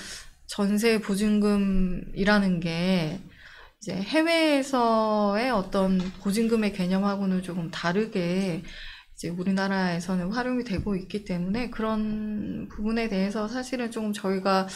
전세 보증금이라는 게 이제 해외에서의 어떤 보증금의 개념하고는 조금 다르게 이제 우리나라에서는 활용이 되고 있기 때문에 그런 부분에 대해서 사실은 조금 저희가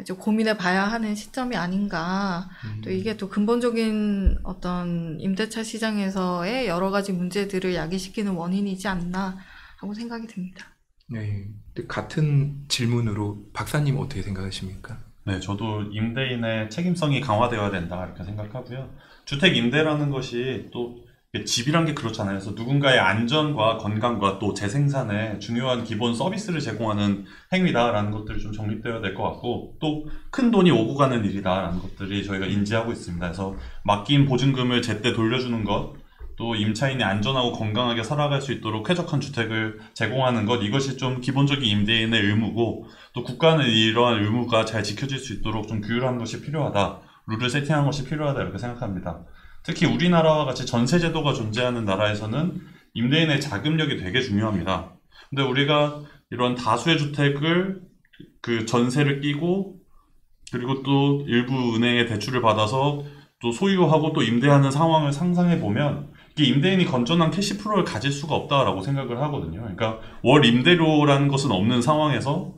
이제 고민해 봐야 하는 시점이 아닌가. 또 이게 또 근본적인 어떤 임대차 시장에서의 여러 가지 문제들을 야기시키는 원인이지 않나 하고 생각이 듭니다. 네. 같은 질문으로 박사님 어떻게 생각하십니까? 네, 저도 임대인의 책임성이 강화되어야 된다 이렇게 생각하고요. 주택 임대라는 것이 또 집이란 게 그렇잖아요. 그래서 누군가의 안전과 건강과 또 재생산에 중요한 기본 서비스를 제공하는 행위다라는 것들이 좀 정립되어야 될 것 같고, 또 큰 돈이 오고 가는 일이다라는 것들이 저희가 인지하고 있습니다. 그래서 맡긴 보증금을 제때 돌려주는 것, 또 임차인이 안전하고 건강하게 살아갈 수 있도록 쾌적한 주택을 제공하는 것, 이것이 좀 기본적인 임대인의 의무고, 또 국가는 이러한 의무가 잘 지켜질 수 있도록 좀 규율하는 것이 필요하다, 룰을 세팅하는 것이 필요하다 이렇게 생각합니다. 특히 우리나라와 같이 전세제도가 존재하는 나라에서는 임대인의 자금력이 되게 중요합니다. 근데 우리가 이런 다수의 주택을 그 전세를 끼고 그리고 또 일부 은행의 대출을 받아서 또 소유하고 또 임대하는 상황을 상상해 보면 이게 임대인이 건전한 캐시플로우를 가질 수가 없다라고 생각을 하거든요. 그러니까 월 임대료라는 것은 없는 상황에서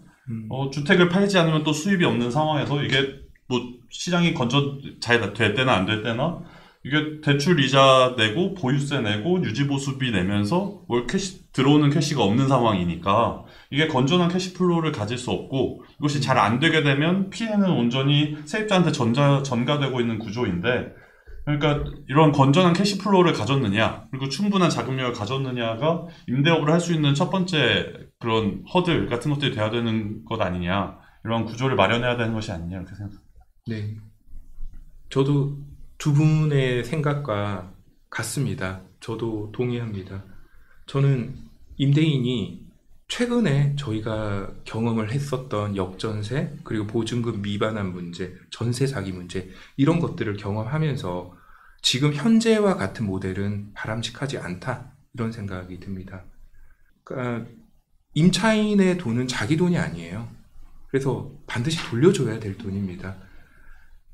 주택을 팔지 않으면 또 수입이 없는 상황에서 이게 뭐 시장이 잘 될 때나 안 될 때나 이게 대출 이자 내고 보유세 내고 유지보수비 내면서 월 들어오는 캐시가 없는 상황이니까 이게 건전한 캐시플로우를 가질 수 없고 이것이 잘 안 되게 되면 피해는 온전히 세입자한테 전가되고 있는 구조인데 그러니까 이런 건전한 캐시플로우를 가졌느냐 그리고 충분한 자금력을 가졌느냐가 임대업을 할 수 있는 첫 번째 그런 허들 같은 것들이 돼야 되는 것 아니냐 이런 구조를 마련해야 되는 것이 아니냐 이렇게 생각합니다. 네, 저도 두 분의 생각과 같습니다. 저도 동의합니다. 저는 임대인이 최근에 저희가 경험을 했었던 역전세 그리고 보증금 미반환 문제, 전세 사기 문제 이런 것들을 경험하면서 지금 현재와 같은 모델은 바람직하지 않다 이런 생각이 듭니다. 그러니까 임차인의 돈은 자기 돈이 아니에요. 그래서 반드시 돌려줘야 될 돈입니다.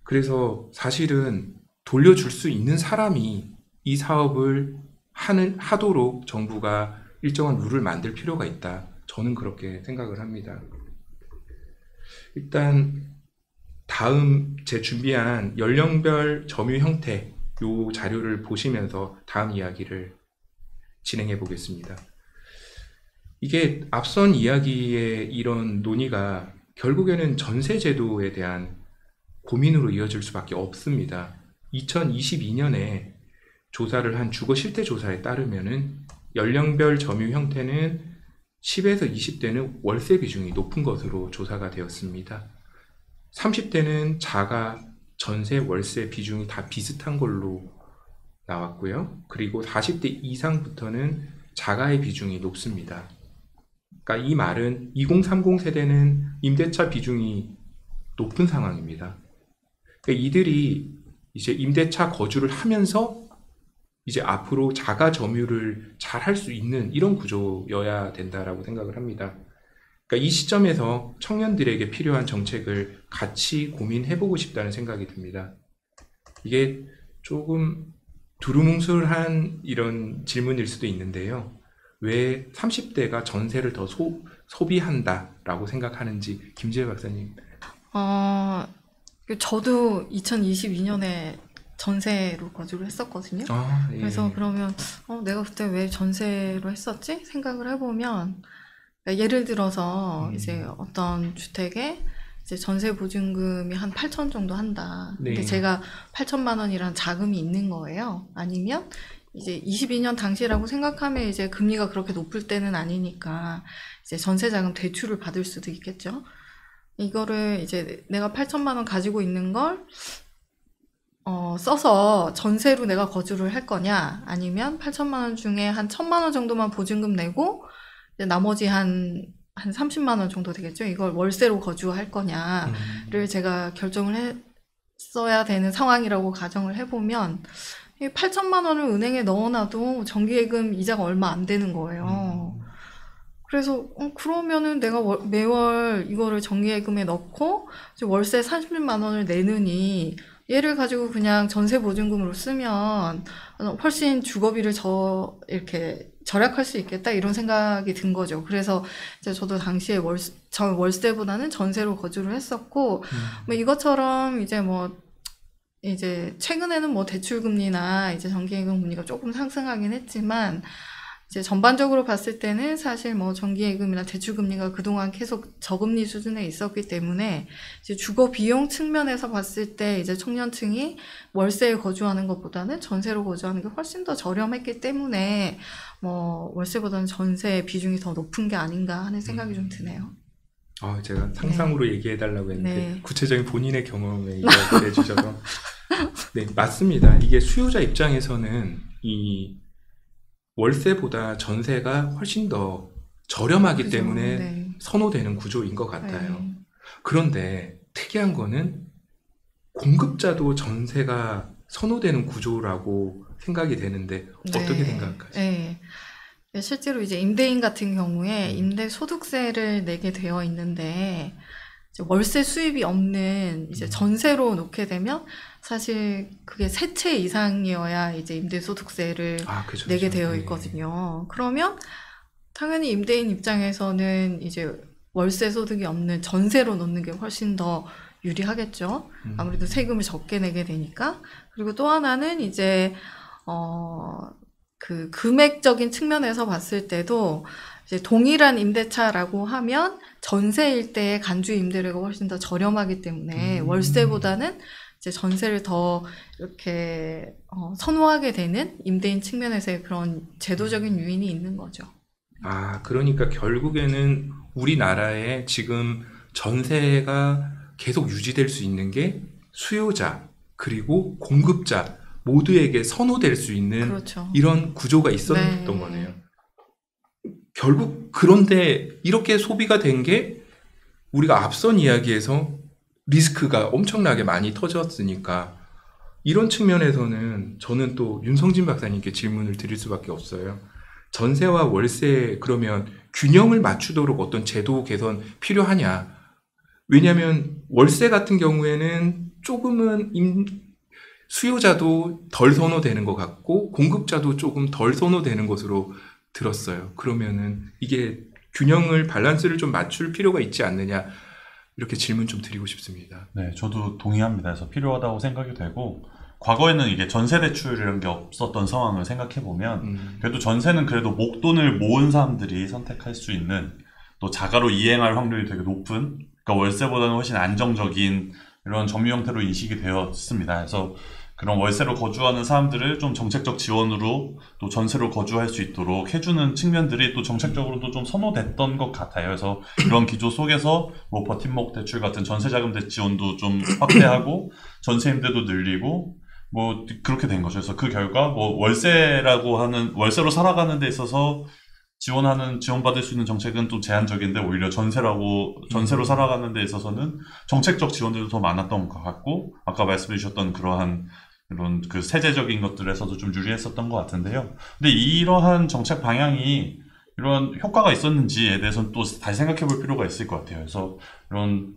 그래서 사실은 돌려줄 수 있는 사람이 이 사업을 하도록 정부가 일정한 룰을 만들 필요가 있다. 저는 그렇게 생각을 합니다. 일단 다음 제 준비한 연령별 점유 형태 요 자료를 보시면서 다음 이야기를 진행해 보겠습니다. 이게 앞선 이야기의 이런 논의가 결국에는 전세 제도에 대한 고민으로 이어질 수밖에 없습니다. 2022년에 조사를 한 주거 실태 조사에 따르면은 연령별 점유 형태는 10에서 20대는 월세 비중이 높은 것으로 조사가 되었습니다. 30대는 자가, 전세, 월세 비중이 다 비슷한 걸로 나왔고요. 그리고 40대 이상부터는 자가의 비중이 높습니다. 그러니까 이 말은 2030 세대는 임대차 비중이 높은 상황입니다. 그러니까 이들이 이제 임대차 거주를 하면서 이제 앞으로 자가 점유를 잘 할 수 있는 이런 구조여야 된다라고 생각을 합니다. 그러니까 이 시점에서 청년들에게 필요한 정책을 같이 고민해보고 싶다는 생각이 듭니다. 이게 조금 두루뭉술한 이런 질문일 수도 있는데요. 왜 30대가 전세를 더 소비한다라고 생각하는지 김지혜 박사님. 저도 2022년에 전세로 거주를 했었거든요. 예. 그래서 그러면 내가 그때 왜 전세로 했었지? 생각을 해보면 그러니까 예를 들어서 이제 어떤 주택에 이제 전세 보증금이 한 8천 정도 한다. 네. 근데 제가 8천만 원이란 자금이 있는 거예요. 아니면 이제 22년 당시라고 생각하면 이제 금리가 그렇게 높을 때는 아니니까 이제 전세 자금 대출을 받을 수도 있겠죠. 이거를 이제 내가 8천만 원 가지고 있는 걸 써서 전세로 내가 거주를 할 거냐, 아니면 8천만 원 중에 한 1,000만 원 정도만 보증금 내고 이제 나머지 한 30만 원 정도 되겠죠. 이걸 월세로 거주할 거냐를 제가 결정을 했어야 되는 상황이라고 가정을 해보면 8천만 원을 은행에 넣어놔도 정기예금 이자가 얼마 안 되는 거예요. 그래서 그러면은 내가 매월 이거를 정기예금에 넣고 월세 30만 원을 내느니 얘를 가지고 그냥 전세 보증금으로 쓰면 훨씬 주거비를 이렇게 절약할 수 있겠다 이런 생각이 든 거죠. 그래서 이제 저도 당시에 월세보다는 전세로 거주를 했었고 뭐 이것처럼 이제 최근에는 대출금리나 이제 정기예금 금리가 조금 상승하긴 했지만 이제 전반적으로 봤을 때는 사실 정기예금이나 대출금리가 그동안 계속 저금리 수준에 있었기 때문에 이제 주거 비용 측면에서 봤을 때 이제 청년층이 월세에 거주하는 것보다는 전세로 거주하는 게 훨씬 더 저렴했기 때문에 월세보다는 전세 비중이 더 높은 게 아닌가 하는 생각이 좀 드네요. 제가 상상으로 얘기해달라고 했는데 네. 구체적인 본인의 경험에 이야기를 해주셔서 네, 맞습니다. 이게 수요자 입장에서는 이 월세보다 전세가 훨씬 더 저렴하기 그죠, 때문에 네. 선호되는 구조인 것 같아요. 네. 그런데 특이한 거는 공급자도 전세가 선호되는 구조라고 생각이 되는데 어떻게 네. 생각하세요? 네. 실제로 이제 임대인 같은 경우에 임대 소득세를 내게 되어 있는데 이제 월세 수입이 없는 이제 전세로 놓게 되면 사실 그게 세 채 이상이어야 이제 임대 소득세를 그죠, 내게 그죠. 되어 네. 있거든요. 그러면 당연히 임대인 입장에서는 이제 월세 소득이 없는 전세로 놓는 게 훨씬 더 유리하겠죠. 아무래도 세금을 적게 내게 되니까. 그리고 또 하나는 이제 그 금액적인 측면에서 봤을 때도 이제 동일한 임대차라고 하면 전세일 때 간주 임대료가 훨씬 더 저렴하기 때문에 월세보다는 이제 전세를 더 이렇게 선호하게 되는 임대인 측면에서의 그런 제도적인 요인이 있는 거죠. 그러니까 결국에는 우리나라에 지금 전세가 계속 유지될 수 있는 게 수요자 그리고 공급자 모두에게 선호될 수 있는 그렇죠. 이런 구조가 있었던 네. 거네요. 결국 그런데 이렇게 소비가 된 게 우리가 앞선 이야기에서 리스크가 엄청나게 많이 터졌으니까 이런 측면에서는 저는 또 윤성진 박사님께 질문을 드릴 수밖에 없어요. 전세와 월세 그러면 균형을 맞추도록 어떤 제도 개선 필요하냐? 왜냐하면 월세 같은 경우에는 조금은 수요자도 덜 선호되는 것 같고 공급자도 조금 덜 선호되는 것으로 들었어요. 그러면은 이게 균형을 밸런스를 좀 맞출 필요가 있지 않느냐 이렇게 질문 좀 드리고 싶습니다. 네, 저도 동의합니다. 그래서 필요하다고 생각이 되고 과거에는 이게 전세 대출이라는 게 없었던 상황을 생각해 보면 그래도 전세는 그래도 목돈을 모은 사람들이 선택할 수 있는 또 자가로 이행할 확률이 되게 높은 그러니까 월세보다는 훨씬 안정적인 이런 점유 형태로 인식이 되었습니다. 그래서 그런 월세로 거주하는 사람들을 좀 정책적 지원으로 또 전세로 거주할 수 있도록 해주는 측면들이 또 정책적으로도 좀 선호됐던 것 같아요. 그래서 그런 기조 속에서 뭐 버팀목 대출 같은 전세자금 지원도 좀 확대하고 전세 임대도 늘리고 뭐 그렇게 된 거죠. 그래서 그 결과 뭐 월세로 살아가는 데 있어서 지원받을 수 있는 정책은 또 제한적인데 오히려 전세로 살아가는 데 있어서는 정책적 지원들도 더 많았던 것 같고 아까 말씀해 주셨던 그러한 이런 그 세제적인 것들에서도 좀 유리했었던 것 같은데요. 근데 이러한 정책 방향이 이런 효과가 있었는지에 대해서는 또 다시 생각해 볼 필요가 있을 것 같아요. 그래서 이런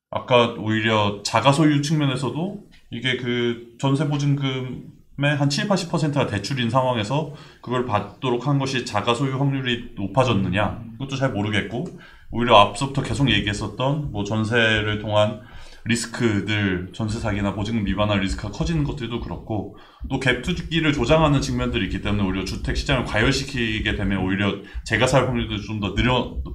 아까 오히려 자가 소유 측면에서도 이게 그 전세 보증금의 한 70-80%가 대출인 상황에서 그걸 받도록 한 것이 자가 소유 확률이 높아졌느냐 그것도 잘 모르겠고 오히려 앞서부터 계속 얘기했었던 뭐 전세를 통한 리스크들 전세 사기나 보증금 위반할 리스크가 커지는 것들도 그렇고 또 갭 투기를 조장하는 측면들이 있기 때문에 오히려 주택 시장을 과열시키게 되면 오히려 재가살 확률도 좀 더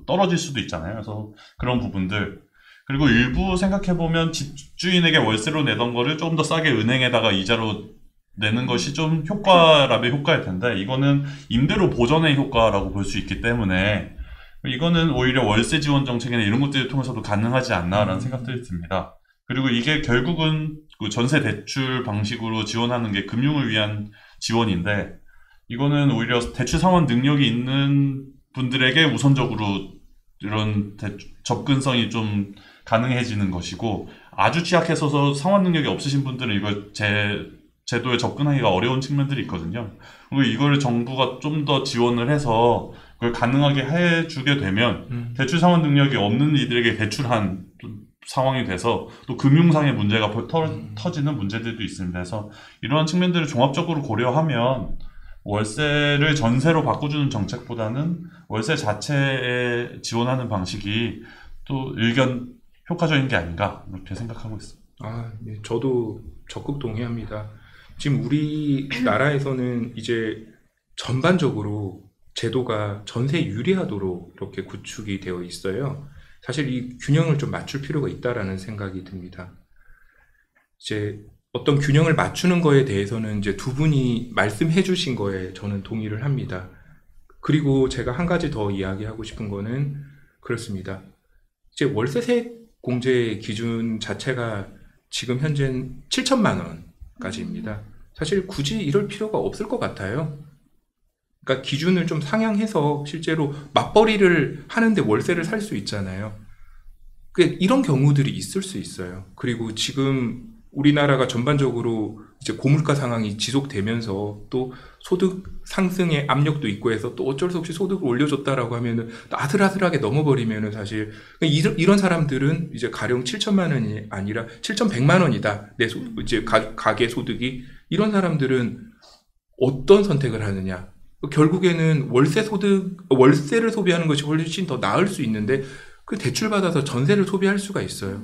떨어질 수도 있잖아요. 그래서 그런 부분들 그리고 일부 생각해보면 집주인에게 월세로 내던 거를 조금 더 싸게 은행에다가 이자로 내는 것이 좀 효과라면 효과일 텐데 이거는 임대료 보전의 효과라고 볼 수 있기 때문에 이거는 오히려 월세 지원 정책이나 이런 것들을 통해서도 가능하지 않나라는 생각들이 듭니다. 그리고 이게 결국은 그 전세 대출 방식으로 지원하는 게 금융을 위한 지원인데 이거는 오히려 대출 상환 능력이 있는 분들에게 우선적으로 이런 접근성이 좀 가능해지는 것이고 아주 취약해서 상환 능력이 없으신 분들은 이걸 제도에 접근하기가 어려운 측면들이 있거든요. 그리고 이걸 정부가 좀 더 지원을 해서 그걸 가능하게 해주게 되면 대출 상환 능력이 없는 이들에게 대출한 상황이 돼서 또 금융상의 문제가 터지는 문제들도 있습니다. 그래서 이러한 측면들을 종합적으로 고려하면 월세를 전세로 바꿔주는 정책보다는 월세 자체에 지원하는 방식이 또 효과적인 게 아닌가 이렇게 생각하고 있습니다. 네, 저도 적극 동의합니다. 지금 우리나라에서는 이제 전반적으로 제도가 전세 유리하도록 이렇게 구축이 되어 있어요. 사실 이 균형을 좀 맞출 필요가 있다라는 생각이 듭니다. 이제 어떤 균형을 맞추는 거에 대해서는 이제 두 분이 말씀해 주신 거에 저는 동의를 합니다. 그리고 제가 한 가지 더 이야기하고 싶은 거는 그렇습니다. 이제 월세세 공제 기준 자체가 지금 현재 7천만 원까지입니다. 사실 굳이 이럴 필요가 없을 것 같아요. 그러니까 기준을 좀 상향해서 실제로 맞벌이를 하는데 월세를 살 수 있잖아요. 이런 경우들이 있을 수 있어요. 그리고 지금 우리나라가 전반적으로 이제 고물가 상황이 지속되면서 또 소득 상승의 압력도 있고 해서 또 어쩔 수 없이 소득을 올려줬다라고 하면은 또 아슬아슬하게 넘어버리면은 사실 이런 사람들은 이제 가령 7천만 원이 아니라 7,100만 원이다. 이제 가계 소득이 이런 사람들은 어떤 선택을 하느냐. 결국에는 월세를 소비하는 것이 훨씬 더 나을 수 있는데 그 대출받아서 전세를 소비할 수가 있어요.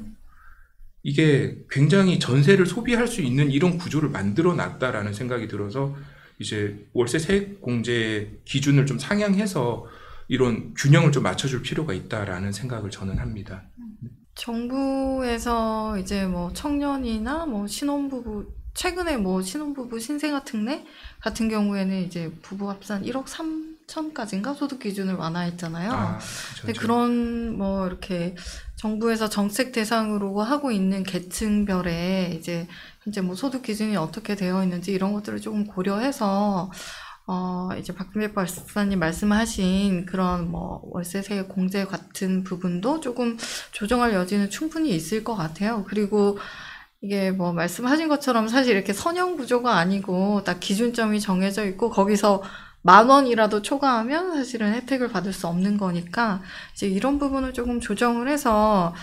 이게 굉장히 전세를 소비할 수 있는 이런 구조를 만들어 놨다라는 생각이 들어서 이제 월세 세액 공제 기준을 좀 상향해서 이런 균형을 좀 맞춰줄 필요가 있다라는 생각을 저는 합니다. 정부에서 이제 뭐 청년이나 뭐 신혼부부, 최근에 뭐 신혼부부 신생아 특례 같은 경우에는 이제 부부 합산 1억 3천까지인가 소득 기준을 완화했잖아요. 근데 그런 뭐 이렇게 정부에서 정책 대상으로 하고 있는 계층별에 이제 현재 뭐 소득 기준이 어떻게 되어 있는지 이런 것들을 조금 고려해서 이제 박준백 박사님 말씀하신 그런 뭐 월세세 공제 같은 부분도 조금 조정할 여지는 충분히 있을 것 같아요. 그리고 이게 뭐 말씀하신 것처럼 사실 이렇게 선형 구조가 아니고 딱 기준점이 정해져 있고 거기서 10,000원이라도 초과하면 사실은 혜택을 받을 수 없는 거니까 이제 이런 부분을 조금 조정을 해서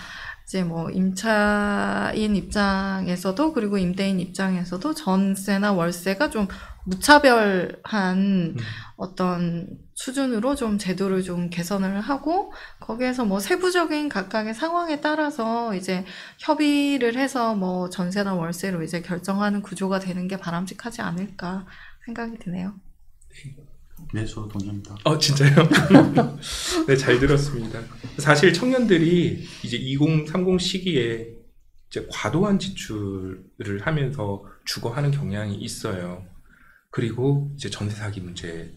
이제 뭐 임차인 입장에서도 그리고 임대인 입장에서도 전세나 월세가 좀 무차별한 어떤 수준으로 좀 제도를 좀 개선을 하고 거기에서 뭐 세부적인 각각의 상황에 따라서 이제 협의를 해서 뭐 전세나 월세로 이제 결정하는 구조가 되는 게 바람직하지 않을까 생각이 드네요. 네, 저도 동의합니다. 진짜요? 네, 잘 들었습니다. 사실 청년들이 이제 2030 시기에 이제 과도한 지출을 하면서 주거하는 경향이 있어요. 그리고 이제 전세 사기 문제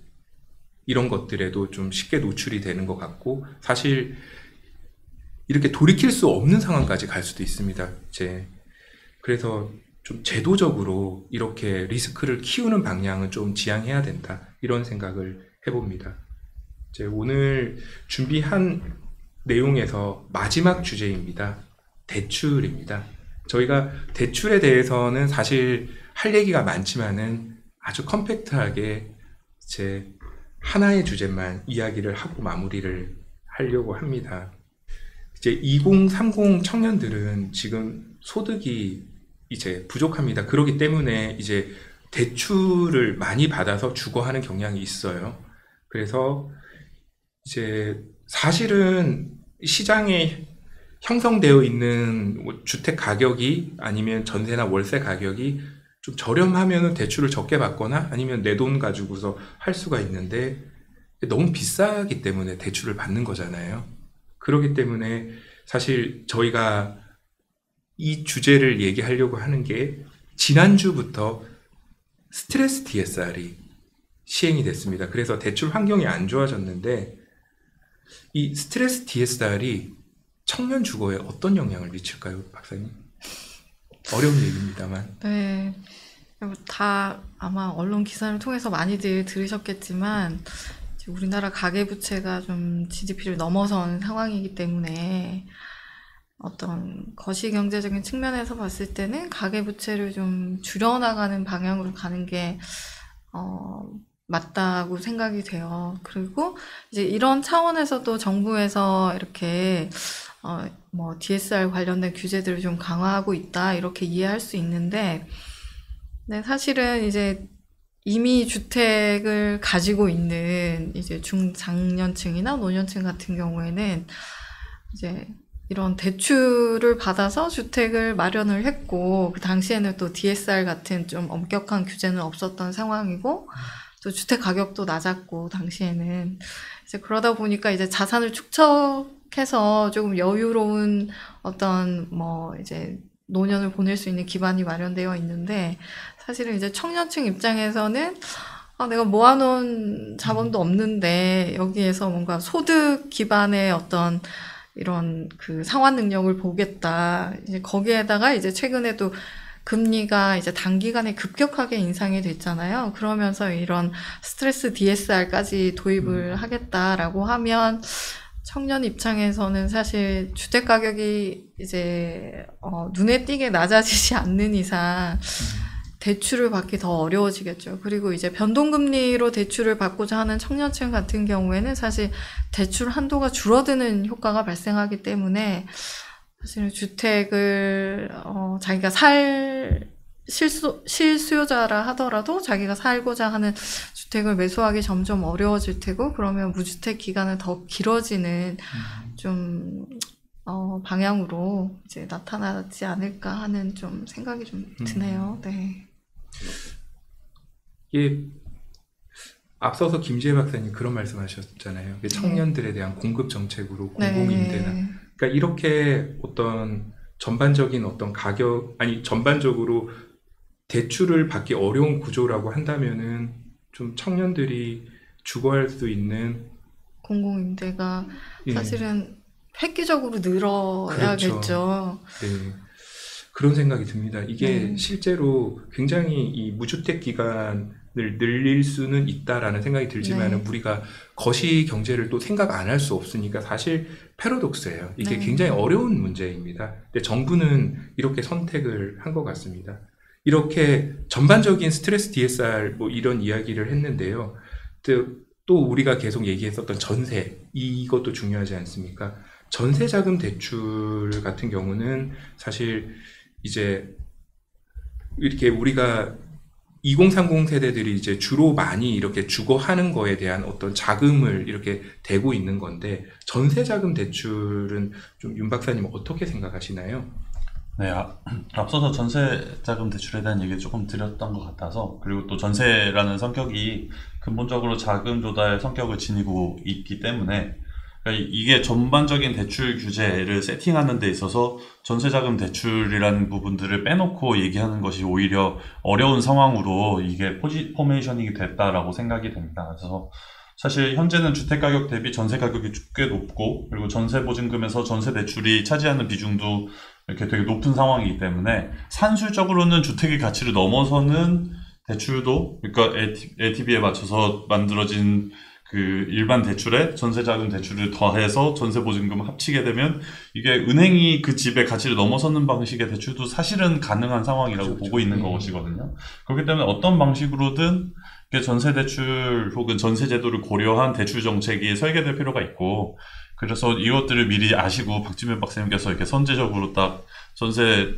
이런 것들에도 좀 쉽게 노출이 되는 것 같고 사실 이렇게 돌이킬 수 없는 상황까지 갈 수도 있습니다. 이제 그래서 좀 제도적으로 이렇게 리스크를 키우는 방향은 좀 지양해야 된다 이런 생각을 해봅니다. 이제 오늘 준비한 내용에서 마지막 주제입니다. 대출입니다. 저희가 대출에 대해서는 사실 할 얘기가 많지만은 아주 컴팩트하게 이제 하나의 주제만 이야기를 하고 마무리를 하려고 합니다. 이제 2030 청년들은 지금 소득이 이제 부족합니다. 그렇기 때문에 이제 대출을 많이 받아서 주거하는 경향이 있어요. 그래서 이제 사실은 시장에 형성되어 있는 주택 가격이 아니면 전세나 월세 가격이 좀 저렴하면 대출을 적게 받거나 아니면 내 돈 가지고서 할 수가 있는데 너무 비싸기 때문에 대출을 받는 거잖아요. 그렇기 때문에 사실 저희가 이 주제를 얘기하려고 하는 게 지난주부터 스트레스 DSR이 시행이 됐습니다. 그래서 대출 환경이 안 좋아졌는데 이 스트레스 DSR이 청년 주거에 어떤 영향을 미칠까요, 박사님? 어려운 얘기입니다만. 네. 다 아마 언론 기사를 통해서 많이들 들으셨겠지만 우리나라 가계부채가 좀 GDP를 넘어선 상황이기 때문에 어떤 거시경제적인 측면에서 봤을 때는 가계부채를 좀 줄여나가는 방향으로 가는 게 맞다고 생각이 돼요. 그리고 이제 이런 차원에서도 정부에서 이렇게 뭐 DSR 관련된 규제들을 좀 강화하고 있다 이렇게 이해할 수 있는데, 네, 사실은 이제 이미 주택을 가지고 있는 이제 중장년층이나 노년층 같은 경우에는 이제 이런 대출을 받아서 주택을 마련을 했고, 그 당시에는 또 DSR 같은 좀 엄격한 규제는 없었던 상황이고, 또 주택 가격도 낮았고, 당시에는. 이제 그러다 보니까 이제 자산을 축적해서 조금 여유로운 어떤 뭐 이제 노년을 보낼 수 있는 기반이 마련되어 있는데, 사실은 이제 청년층 입장에서는 내가 모아놓은 자본도 없는데 여기에서 뭔가 소득 기반의 어떤 이런 그 상환 능력을 보겠다. 이제 거기에다가 이제 최근에도 금리가 이제 단기간에 급격하게 인상이 됐잖아요. 그러면서 이런 스트레스 DSR까지 도입을 하겠다라고 하면 청년 입장에서는 사실 주택 가격이 이제 눈에 띄게 낮아지지 않는 이상 대출을 받기 더 어려워지겠죠. 그리고 이제 변동금리로 대출을 받고자 하는 청년층 같은 경우에는 사실 대출 한도가 줄어드는 효과가 발생하기 때문에 사실은 주택을 자기가 실수요자라 하더라도 자기가 살고자 하는 주택을 매수하기 점점 어려워질 테고, 그러면 무주택 기간은 더 길어지는 좀 방향으로 이제 나타나지 않을까 하는 좀 생각이 좀 드네요. 네. 이게 앞서서 김지혜 박사님 그런 말씀하셨잖아요. 청년들에 대한 공급 정책으로 공공임대나, 네. 그러니까 이렇게 어떤 전반적인 어떤 전반적으로 대출을 받기 어려운 구조라고 한다면은 좀 청년들이 주거할 수 있는 공공임대가 예, 사실은 획기적으로 늘어야겠죠. 네, 그런 생각이 듭니다. 이게 네. 실제로 굉장히 이 무주택 기간을 늘릴 수는 있다라는 생각이 들지만 네. 우리가 거시 경제를 또 생각 안 할 수 없으니까 사실 패러독스예요. 이게 네. 굉장히 어려운 문제입니다. 근데 정부는 이렇게 선택을 한 것 같습니다. 이렇게 전반적인 스트레스 DSR 뭐 이런 이야기를 했는데요. 또 우리가 계속 얘기했었던 전세, 이것도 중요하지 않습니까? 전세 자금 대출 같은 경우는 사실 이제 이렇게 우리가 2030 세대들이 이제 주로 많이 이렇게 주거하는 거에 대한 어떤 자금을 이렇게 대고 있는 건데, 전세 자금 대출은 좀 윤 박사님 어떻게 생각하시나요? 네, 앞서서 전세자금 대출에 대한 얘기를 조금 드렸던 것 같아서, 그리고 또 전세라는 성격이 근본적으로 자금 조달 성격을 지니고 있기 때문에, 그러니까 이게 전반적인 대출 규제를 세팅하는 데 있어서 전세자금 대출이라는 부분들을 빼놓고 얘기하는 것이 오히려 어려운 상황으로 이게 포메이셔닝이 됐다라고 생각이 됩니다. 그래서 사실 현재는 주택가격 대비 전세가격이 꽤 높고, 그리고 전세보증금에서 전세대출이 차지하는 비중도 이렇게 되게 높은 상황이기 때문에 산술적으로는 주택의 가치를 넘어서는 대출도, 그러니까 LTV에 맞춰서 만들어진 그 일반 대출에 전세자금 대출을 더해서 전세보증금 합치게 되면 이게 은행이 그 집의 가치를 넘어서는 방식의 대출도 사실은 가능한 상황이라고 그렇죠. 보고 있는 것이거든요. 그렇기 때문에 어떤 방식으로든 전세대출 혹은 전세제도를 고려한 대출 정책이 설계될 필요가 있고, 그래서 이것들을 미리 아시고 박지민 박사님께서 이렇게 선제적으로 딱 전세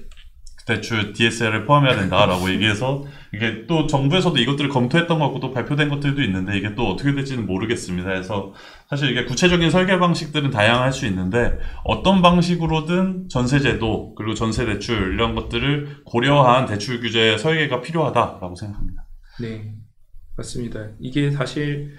대출 DSR을 포함해야 된다라고 얘기해서, 이게 또 정부에서도 이것들을 검토했던 것 같고 또 발표된 것들도 있는데 이게 또 어떻게 될지는 모르겠습니다. 그래서 사실 이게 구체적인 설계 방식들은 다양할 수 있는데, 어떤 방식으로든 전세제도 그리고 전세대출 이런 것들을 고려한 대출 규제 설계가 필요하다라고 생각합니다. 네, 맞습니다. 이게 사실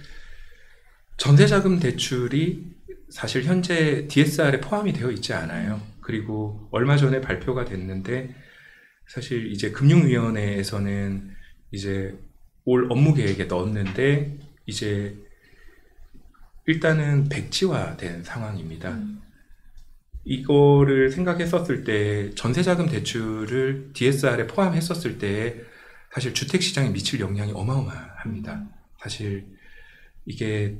전세자금 대출이 사실 현재 DSR에 포함이 되어 있지 않아요. 그리고 얼마 전에 발표가 됐는데, 사실 이제 금융위원회에서는 이제 올 업무 계획에 넣었는데 이제 일단은 백지화된 상황입니다. 이거를 생각했었을 때 전세자금 대출을 DSR에 포함했었을 때 사실 주택시장에 미칠 영향이 어마어마합니다. 사실 이게,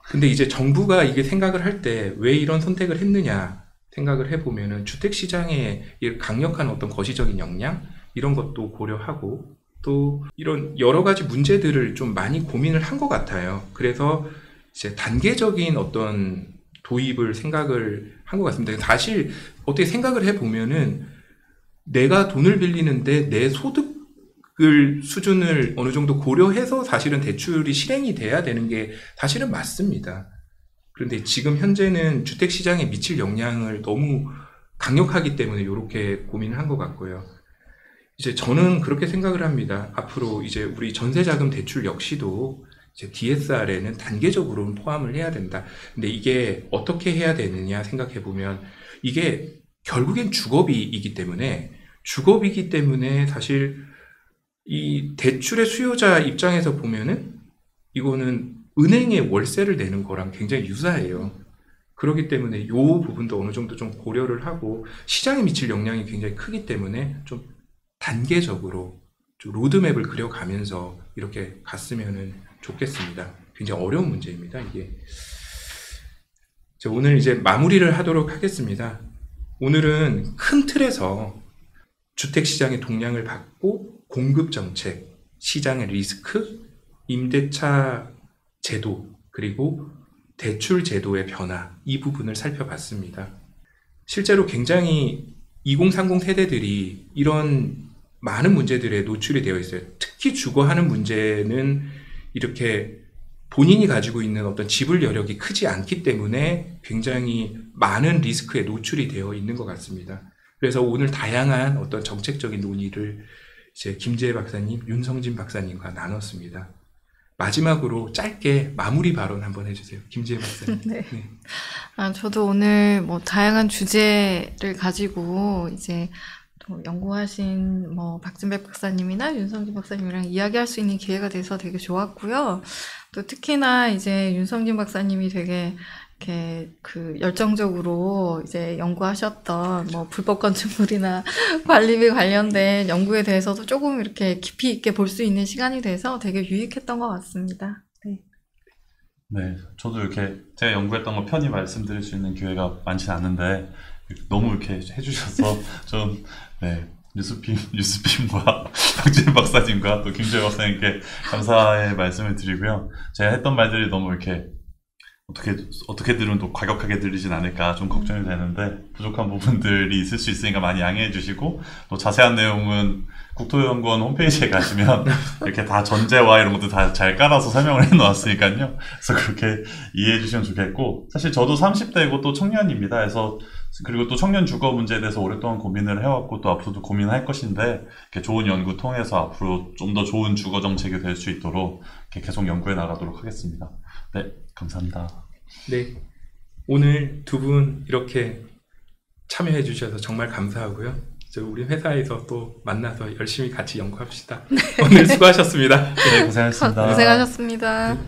근데 이제 정부가 이게 생각을 할 때 왜 이런 선택을 했느냐 생각을 해보면은 주택시장에 강력한 어떤 거시적인 역량 이런 것도 고려하고 또 이런 여러 가지 문제들을 좀 많이 고민을 한 것 같아요. 그래서 이제 단계적인 어떤 도입을 생각을 한 것 같습니다. 사실 어떻게 생각을 해보면은 내가 돈을 빌리는데 내 소득을 수준을 어느 정도 고려해서 사실은 대출이 실행이 돼야 되는 게 사실은 맞습니다. 그런데 지금 현재는 주택시장에 미칠 영향을 너무 강력하기 때문에 이렇게 고민을 한 것 같고요. 이제 저는 그렇게 생각을 합니다. 앞으로 이제 우리 전세자금 대출 역시도 이제 DSR에는 단계적으로는 포함을 해야 된다. 근데 이게 어떻게 해야 되느냐 생각해 보면 이게 결국엔 주거비이기 때문에 사실 이 대출의 수요자 입장에서 보면은 이거는 은행에 월세를 내는 거랑 굉장히 유사해요. 그렇기 때문에 이 부분도 어느 정도 좀 고려를 하고 시장에 미칠 영향이 굉장히 크기 때문에 좀 단계적으로 좀 로드맵을 그려가면서 이렇게 갔으면 좋겠습니다. 굉장히 어려운 문제입니다, 이게. 오늘 이제 마무리를 하도록 하겠습니다. 오늘은 큰 틀에서 주택시장의 동향을 받고 공급정책, 시장의 리스크, 임대차 제도, 그리고 대출 제도의 변화, 이 부분을 살펴봤습니다. 실제로 굉장히 2030 세대들이 이런 많은 문제들에 노출이 되어 있어요. 특히 주거하는 문제는 이렇게 본인이 가지고 있는 어떤 지불 여력이 크지 않기 때문에 굉장히 많은 리스크에 노출이 되어 있는 것 같습니다. 그래서 오늘 다양한 어떤 정책적인 논의를 이제 김재혜 박사님, 윤성진 박사님과 나눴습니다. 마지막으로 짧게 마무리 발언 한번 해주세요. 김재혜 박사님. 네. 저도 오늘 뭐 다양한 주제를 가지고 이제 또 연구하신 뭐 박진백 박사님이나 윤성진 박사님이랑 이야기할 수 있는 기회가 돼서 되게 좋았고요. 또 특히나 이제 윤성진 박사님이 되게 이렇게 열정적으로 이제 연구하셨던 뭐 불법 건축물이나 관리비 관련된 연구에 대해서도 조금 이렇게 깊이 있게 볼 수 있는 시간이 돼서 되게 유익했던 것 같습니다. 네. 네, 저도 이렇게 제가 연구했던 거 편히 말씀드릴 수 있는 기회가 많지는 않은데 너무 이렇게 해주셔서 좀 네, 뉴스핌과 박진백 박사님과 또 김재혜 박사님께 감사의 말씀을 드리고요. 제가 했던 말들이 너무 이렇게 어떻게 들으면 또 과격하게 들리진 않을까 좀 걱정이 되는데 부족한 부분들이 있을 수 있으니까 많이 양해해 주시고 또 자세한 내용은 국토연구원 홈페이지에 가시면 이렇게 다 전제와 이런 것도 다 잘 깔아서 설명을 해 놓았으니까요. 그래서 그렇게 이해해 주시면 좋겠고 사실 저도 30대이고 또 청년입니다. 그래서 그리고 또 청년 주거 문제에 대해서 오랫동안 고민을 해왔고 또 앞으로도 고민할 것인데 이렇게 좋은 연구 통해서 앞으로 좀 더 좋은 주거 정책이 될 수 있도록 이렇게 계속 연구해 나가도록 하겠습니다. 네, 감사합니다. 네, 오늘 두 분 이렇게 참여해 주셔서 정말 감사하고요. 우리 회사에서 또 만나서 열심히 같이 연구합시다. 오늘 수고하셨습니다. 네, 고생하셨습니다. 고생하셨습니다. 네.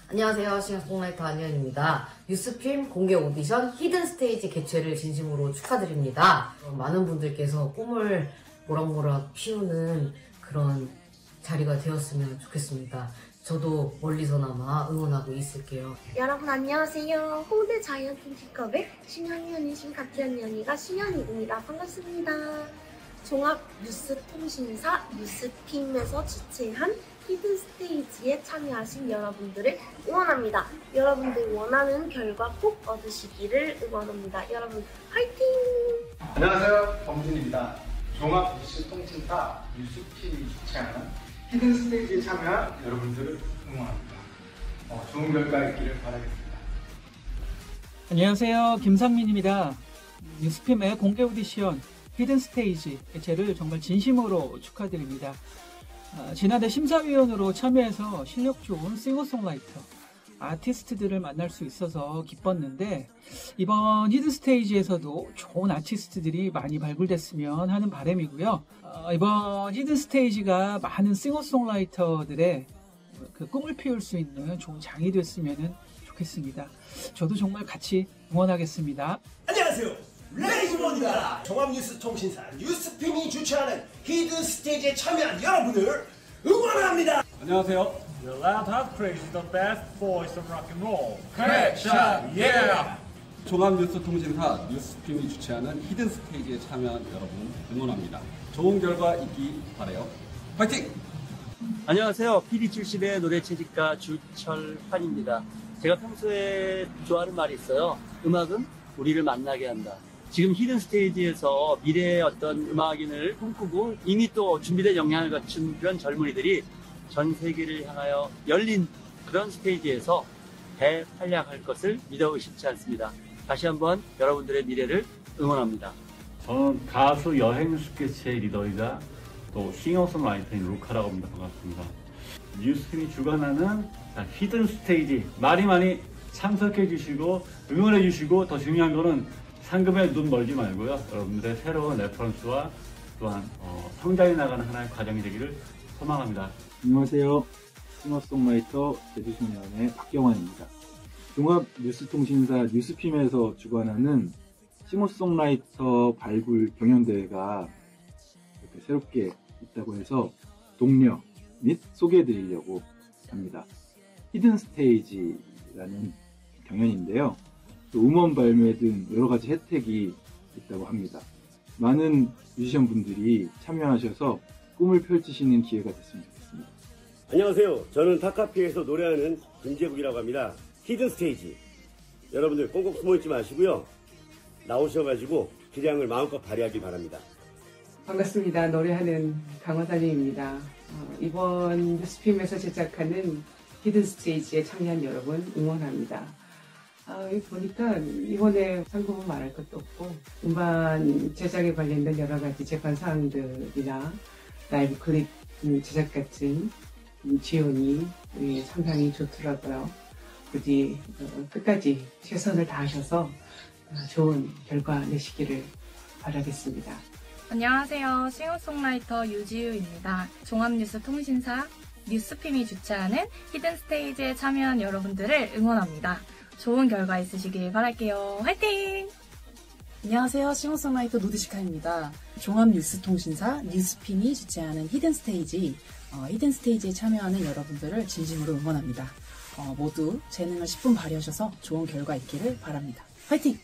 안녕하세요. 싱어송라이터 안현입니다. 뉴스핌 공개 오디션 히든 스테이지 개최를 진심으로 축하드립니다. 많은 분들께서 꿈을 모락모락 피우는 그런 자리가 되었으면 좋겠습니다. 저도 멀리서나마 응원하고 있을게요. 여러분 안녕하세요. 홍대 자이언트홈픽업의 신현이신 가트현이가 신현이입니다. 반갑습니다. 종합뉴스통신사 뉴스핌에서 주최한 히든 스테이지에 참여하신 여러분들을 응원합니다. 여러분들 원하는 결과 꼭 얻으시기를 응원합니다. 여러분 화이팅! 안녕하세요. 범준입니다. 종합뉴스통신사 뉴스팀이 주최하는 히든 스테이지에 참여한 여러분들을 응원합니다. 좋은 결과 있기를 바라겠습니다. 안녕하세요. 김상민입니다. 뉴스핌의 공개 오디션 히든 스테이지 개최를 정말 진심으로 축하드립니다. 지난해 심사위원으로 참여해서 실력 좋은 싱어송라이터, 아티스트들을 만날 수 있어서 기뻤는데 이번 히든 스테이지에서도 좋은 아티스트들이 많이 발굴됐으면 하는 바람이고요. 이번 히든 스테이지가 많은 싱어송라이터들의 그 꿈을 피울 수 있는 좋은 장이 됐으면 좋겠습니다. 저도 정말 같이 응원하겠습니다. 안녕하세요. 레이즈먼입니다. 종합뉴스통신사 뉴스핌이 주최하는 히든 스테이지에 참여한 여러분을 응원합니다. 안녕하세요. The Loud Hot Crazy, the best voice of rock and roll. Crackshot, yeah! 종합뉴스통신사 뉴스핌이 주최하는 히든 스테이지에 참여한 여러분 응원합니다. 좋은 결과 있기 바라요. 화이팅! 안녕하세요. PD 출신의 노래 채집가 주철환입니다. 제가 평소에 좋아하는 말이 있어요. 음악은 우리를 만나게 한다. 지금 히든 스테이지에서 미래의 어떤 음악인을 꿈꾸고 이미 또 준비된 역량을 갖춘 그런 젊은이들이 전 세계를 향하여 열린 그런 스테이지에서 대활약할 것을 믿어 의심치 않습니다. 다시 한번 여러분들의 미래를 응원합니다. 저는 가수 여행 스케치의 리더이자 또 싱어송라이터인 루카라고 합니다. 반갑습니다. 뉴스팀이 주관하는 히든 스테이지 많이 참석해 주시고 응원해 주시고 더 중요한 거는 상금에 눈 멀지 말고요. 여러분들의 새로운 레퍼런스와 또한 성장해 나가는 하나의 과정이 되기를 소망합니다. 안녕하세요. 싱어송라이터 제주소년의 박경환입니다. 종합뉴스통신사 뉴스핌에서 주관하는 싱어송라이터 발굴 경연대회가 이렇게 새롭게 있다고 해서 독려 및 소개해드리려고 합니다. 히든 스테이지라는 경연인데요. 또 음원 발매 등 여러 가지 혜택이 있다고 합니다. 많은 뮤지션 분들이 참여하셔서 꿈을 펼치시는 기회가 됐으면 좋겠습니다. 안녕하세요. 저는 타카피에서 노래하는 김재국이라고 합니다. 히든 스테이지. 여러분들 꽁꽁 숨어있지 마시고요. 나오셔가지고 기량을 마음껏 발휘하길 바랍니다. 반갑습니다. 노래하는 강화달리입니다. 이번 뉴스핌에서 제작하는 히든 스테이지에 참여한 여러분 응원합니다. 여기 보니까 이번에 상금은 말할 것도 없고 음반 제작에 관련된 여러 가지 제반 사항들이나 라이브 클립 제작 같은 지원이 상당히 좋더라고요. 부디 끝까지 최선을 다하셔서 좋은 결과 내시기를 바라겠습니다. 안녕하세요. 싱어송라이터 유지우입니다. 종합뉴스 통신사 뉴스핌이 주최하는 히든 스테이지에 참여한 여러분들을 응원합니다. 좋은 결과 있으시길 바랄게요. 화이팅! 안녕하세요. 싱어송라이터 노드시카입니다. 종합뉴스통신사 뉴스핌이 주최하는 히든 스테이지, 히든 스테이지에 참여하는 여러분들을 진심으로 응원합니다. 모두 재능을 10분 발휘하셔서 좋은 결과 있기를 바랍니다. 화이팅!